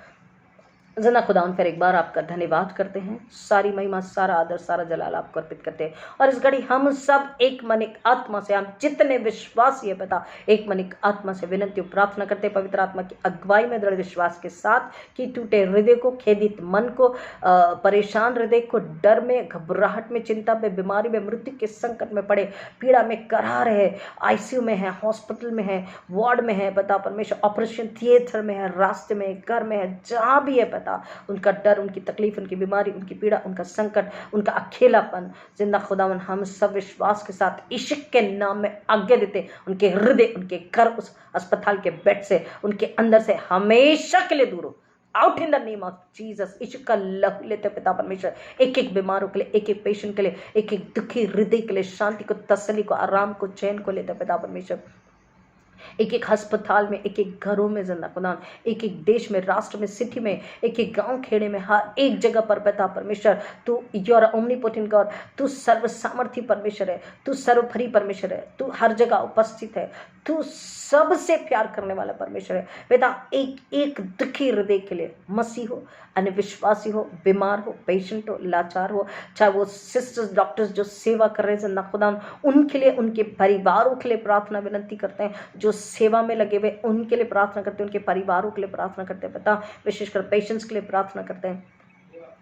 जना खुदावन, फिर एक बार आपका धन्यवाद करते हैं, सारी महिमा, सारा आदर, सारा जलाल आपको अर्पित करते हैं। और इस घड़ी हम सब एक मन एक आत्मा से, हम जितने विश्वासी है पता, एक मन एक आत्मा से विनती प्रार्थना करते हैं, पवित्र आत्मा की अगुवाई में दृढ़ विश्वास के साथ, कि टूटे हृदय को, खेदित मन को, परेशान हृदय को, डर में, घबराहट में, चिंता में, बीमारी में, मृत्यु के संकट में पड़े, पीड़ा में करा रहे, आईसीयू में है, हॉस्पिटल में है, वार्ड में है पता, परमेश्वर ऑपरेशन थिएटर में है, रास्ते में, घर में है, जहाँ भी है पता, उनका डर, उनकी तकलीफ, उनकी बीमारी, उनकी पीड़ा, उनका संकट, उनका अकेलापन, जिंदा खुदावन, हम सब विश्वास के साथ यीशु के नाम में आज्ञा देते, उनके हृदय, उनके घर, उस अस्पताल के बेड से, उनके अंदर से हमेशा के लिए दूर हो। Out in the name of Jesus. Yeshu का लहू लेते पिता परमेश्वर, एक एक बीमारों के लिए, एक एक पेशेंट के लिए, एक एक दुखी हृदय के लिए शांति को, तसल्ली को, आराम को, चैन को लेते पिता परमेश्वर। एक एक अस्पताल में, एक एक घरों में, जिंदा खुदा, एक एक देश में, राष्ट्र में, सिटी में, एक एक गांव खेड़े में, हर एक जगह पर पिता परमेश्वर, तू योर ओमनीपोटेंट गॉड, तू सर्व सामर्थी परमेश्वर है, तू सर्वभरी परमेश्वर है, तू हर जगह उपस्थित है, तू सबसे प्यार करने वाला परमेश्वर है पिता। एक एक दुखी हृदय के लिए, मसीह हो, अनविश्वासी हो, बीमार हो, पेशेंट हो, लाचार हो, चाहे वो सिस्टर्स, डॉक्टर्स जो सेवा कर रहे हैं जिंदा खुदा, उनके लिए, उनके परिवारों के लिए प्रार्थना विनती करते हैं, जो सेवा में लगे हुए उनके लिए प्रार्थना करते हैं, उनके परिवारों के लिए प्रार्थना करते हैं पिता, विशेषकर पेशेंट्स के लिए प्रार्थना करते हैं,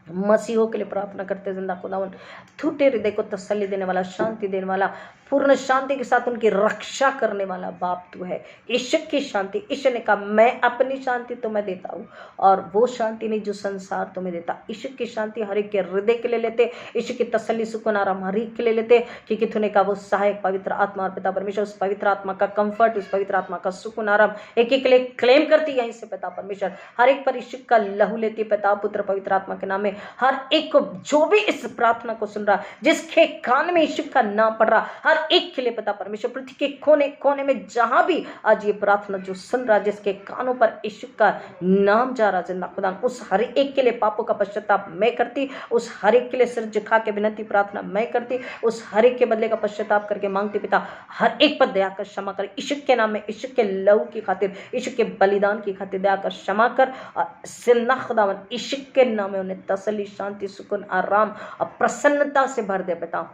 मसीहों के लिए प्रार्थना करते हैं जिंदा खुदावन। टूटे हृदय को तसल्ली देने वाला, शांति देने वाला, पूर्ण शांति के साथ उनकी रक्षा करने वाला बाप तू है। ईश्वर की शांति, ईश्वर ने कहा मैं अपनी शांति तुम्हें देता हूँ और वो शांति नहीं जो संसार तुम्हें देता। ईश्वर की शांति हर एक के हृदय के लिए लेते, ईश्वर की तसल्ली सुकून आराम हर एक के लिए लेते, क्योंकि तूने कहा वो सहायक पवित्र आत्मा और पिता परमेश्वर, उस पवित्र आत्मा का कंफर्ट, उस पवित्र आत्मा का सुकून आराम एक एक के लिए क्लेम करती यहीं से पिता परमेश्वर। हर एक पर ईश्वर का लहू लेती पिता पुत्र पवित्र आत्मा के नाम में। हर एक को जो भी इस प्रार्थना को सुन रहा, जिसके कान में ईश्वर का नाम पड़ रहा, हर एक के लिए पिता परमेश्वर पृथ्वी के कोने कोने में जहां भी आज ये प्रार्थना जो सुन रहा, जिसके कानों पर ईश्वर का नाम जा रहा जिंदा खुदा, उस हर एक के लिए पापों का पश्चाताप मैं करती, उस हर एक के लिए सिर झुका के विनती प्रार्थना मैं करती, उस हर एक के बदले का पश्चाताप करके मांगती पिता हर एक पर दया कर क्षमा कर। ईश्वर के नाम में, ईश्वर के लहू की खातिर, ईश्वर के बलिदान की खातिर दया कर क्षमा कर और जिंदा खुदावन ईश्वर के नाम में उन्हें तसल्ली शांति सुकून आराम और प्रसन्नता से भर दे पिता।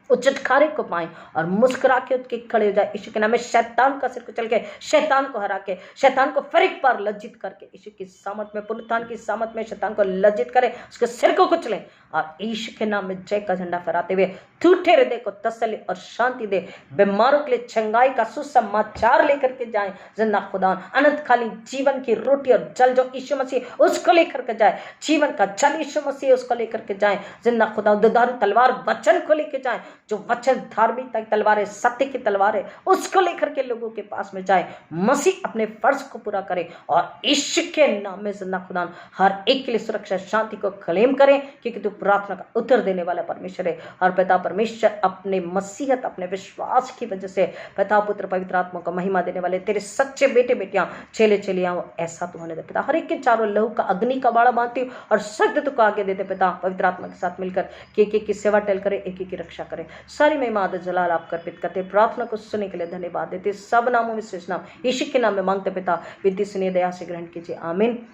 उचित कार्य को पाए और मुस्कुरा के उसके खड़े हो जाए। ईश्वर के नाम में शैतान का सिर को चल के शैतान को हरा के, शैतान को फिर एक बार लज्जित करके, ईश्वर की सामत में, पुनरुत्थान की सामत में शैतान को लज्जित करे, उसके सिर को कुचले और ईश्वर के नाम में जय का झंडा फहराते हुए टूटे हृदय को तसल्ली और शांति दे। बीमारों के लिए चंगाई का सुसमाचार लेकर के जाए जिंदा खुदा। अनंत खाली जीवन की रोटी और जल जो यीशु मसीह उसको लेकर के जाए, जीवन का जल यीशु मसीह उसको लेकर के जाए जिंदा खुदा। दुधारू तलवार वचन को लेकर जाए, जो वचन धार्मिकता की तलवार है, सत्य की तलवार है, उसको लेकर के लोगों के पास में जाए। मसीह अपने फर्ज को पूरा करे और ईश्वर के नाम में जिंदा खुदा हर एक के लिए सुरक्षा शांति को क्लेम करें, क्योंकि तू प्रार्थना का उत्तर देने वाला परमेश्वर है। और पिता परमेश्वर अपने मसीहत, अपने विश्वास की वजह से पिता पुत्र पवित्र आत्मा को महिमा देने वाले तेरे सच्चे बेटे बेटियां चेले चेलियां ऐसा तू होने दे पिता। हर एक के चारों लहू का अग्नि का बाड़ा बांधती हूँ और सख्त तुझको आगे देते पिता पवित्र आत्मा के साथ मिलकर कि एक की सेवा टल करे, एक की रक्षा करे। सारी महिमा आदर जलाल आप अर्पित करते, प्रार्थना को सुनने के लिए धन्यवाद देते। सब नामों में श्रेष्ठ नाम यीशु के नाम में मांगते पिता, विनती सुनिए, दया से ग्रहण कीजिए, आमीन।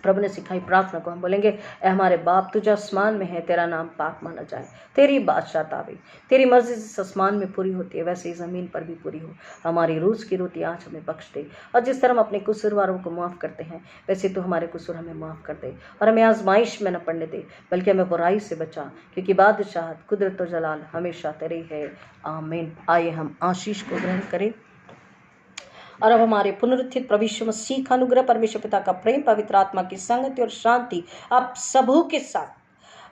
प्रभु ने सिखाई प्रार्थना को हम बोलेंगे, ए हमारे बाप तू जो आसमान में है, तेरा नाम पाक माना जाए, तेरी बादशाहत आवे, तेरी मर्जी जिस आसमान में पूरी होती है वैसे ही जमीन पर भी पूरी हो। हमारी रोज की रोटी आज हमें बख्श दे, और जिस तरह हम अपने कसूरवारों को माफ़ करते हैं वैसे तो हमारे कसूर हमें माफ़ कर दे, और हमें आजमाइश में न पड़ने दे बल्कि हमें बुराई से बचा, क्योंकि बादशाहत कुदरत और जलाल हमेशा तेरी है, आमीन। आइए हम आशीष को ग्रहण करें। और अब हमारे पुनरुत्थित प्रभु यीशु मसीह का अनुग्रह, परमेश्वर पिता का प्रेम, पवित्र आत्मा की संगति और शांति आप सबों के साथ,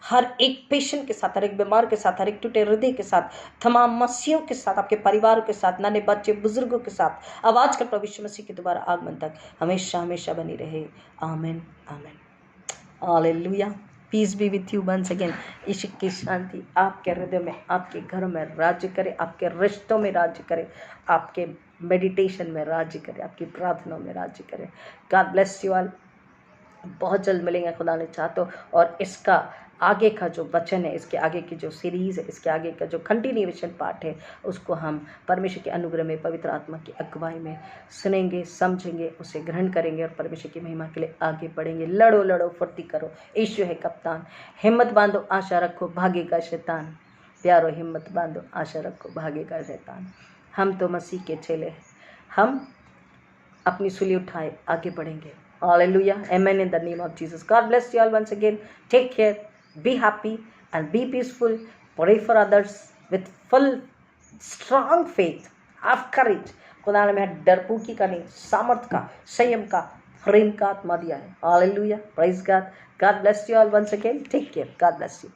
हर एक पेशेंट के साथ, हर एक बीमार के साथ, हर एक टूटे हृदय के साथ, तमाम मसीहों के साथ, आपके परिवारों के साथ, नन्हे बच्चे बुजुर्गों के साथ, अब आजकल प्रभु यीशु मसीह के दोबारा आगमन तक हमेशा हमेशा बनी रहे, amen amen. Hallelujah. Peace be with you once again. Yeshu की शांति आपके हृदय में, आपके घरों में राज्य करे, आपके रिश्तों में राज्य करे, आपके मेडिटेशन में राज्य करे, आपकी प्रार्थनाओं में राज्य करे। God bless you all. बहुत जल्द मिलेंगे खुदा ने चाहा तो, और इसका आगे का जो वचन है, इसके आगे की जो सीरीज़ है, इसके आगे का जो कंटिन्यूएशन पार्ट है, उसको हम परमेश्वर के अनुग्रह में, पवित्र आत्मा की अगुवाई में सुनेंगे, समझेंगे, उसे ग्रहण करेंगे और परमेश्वर की महिमा के लिए आगे बढ़ेंगे। लड़ो लड़ो फुर्ती करो, यीशु है कप्तान, हिम्मत बांधो आशा रखो भागेगा शैतान, प्यारो हिम्मत बांधो आशा रखो भागेगा शैतान। हम तो मसीह के चेले हैं, हम अपनी सूली उठाए आगे बढ़ेंगे। Hallelujah. Amen in the name of Jesus. God bless you all once again. Take care. Be happy and be peaceful. Pray for others with full strong faith. Have courage. खुदा ने हमें डरपोकी का नहीं, सामर्थ का, संयम का, प्रेम का आत्मा दिया है। Hallelujah. Praise God. God bless you all once again. Take care. God bless you.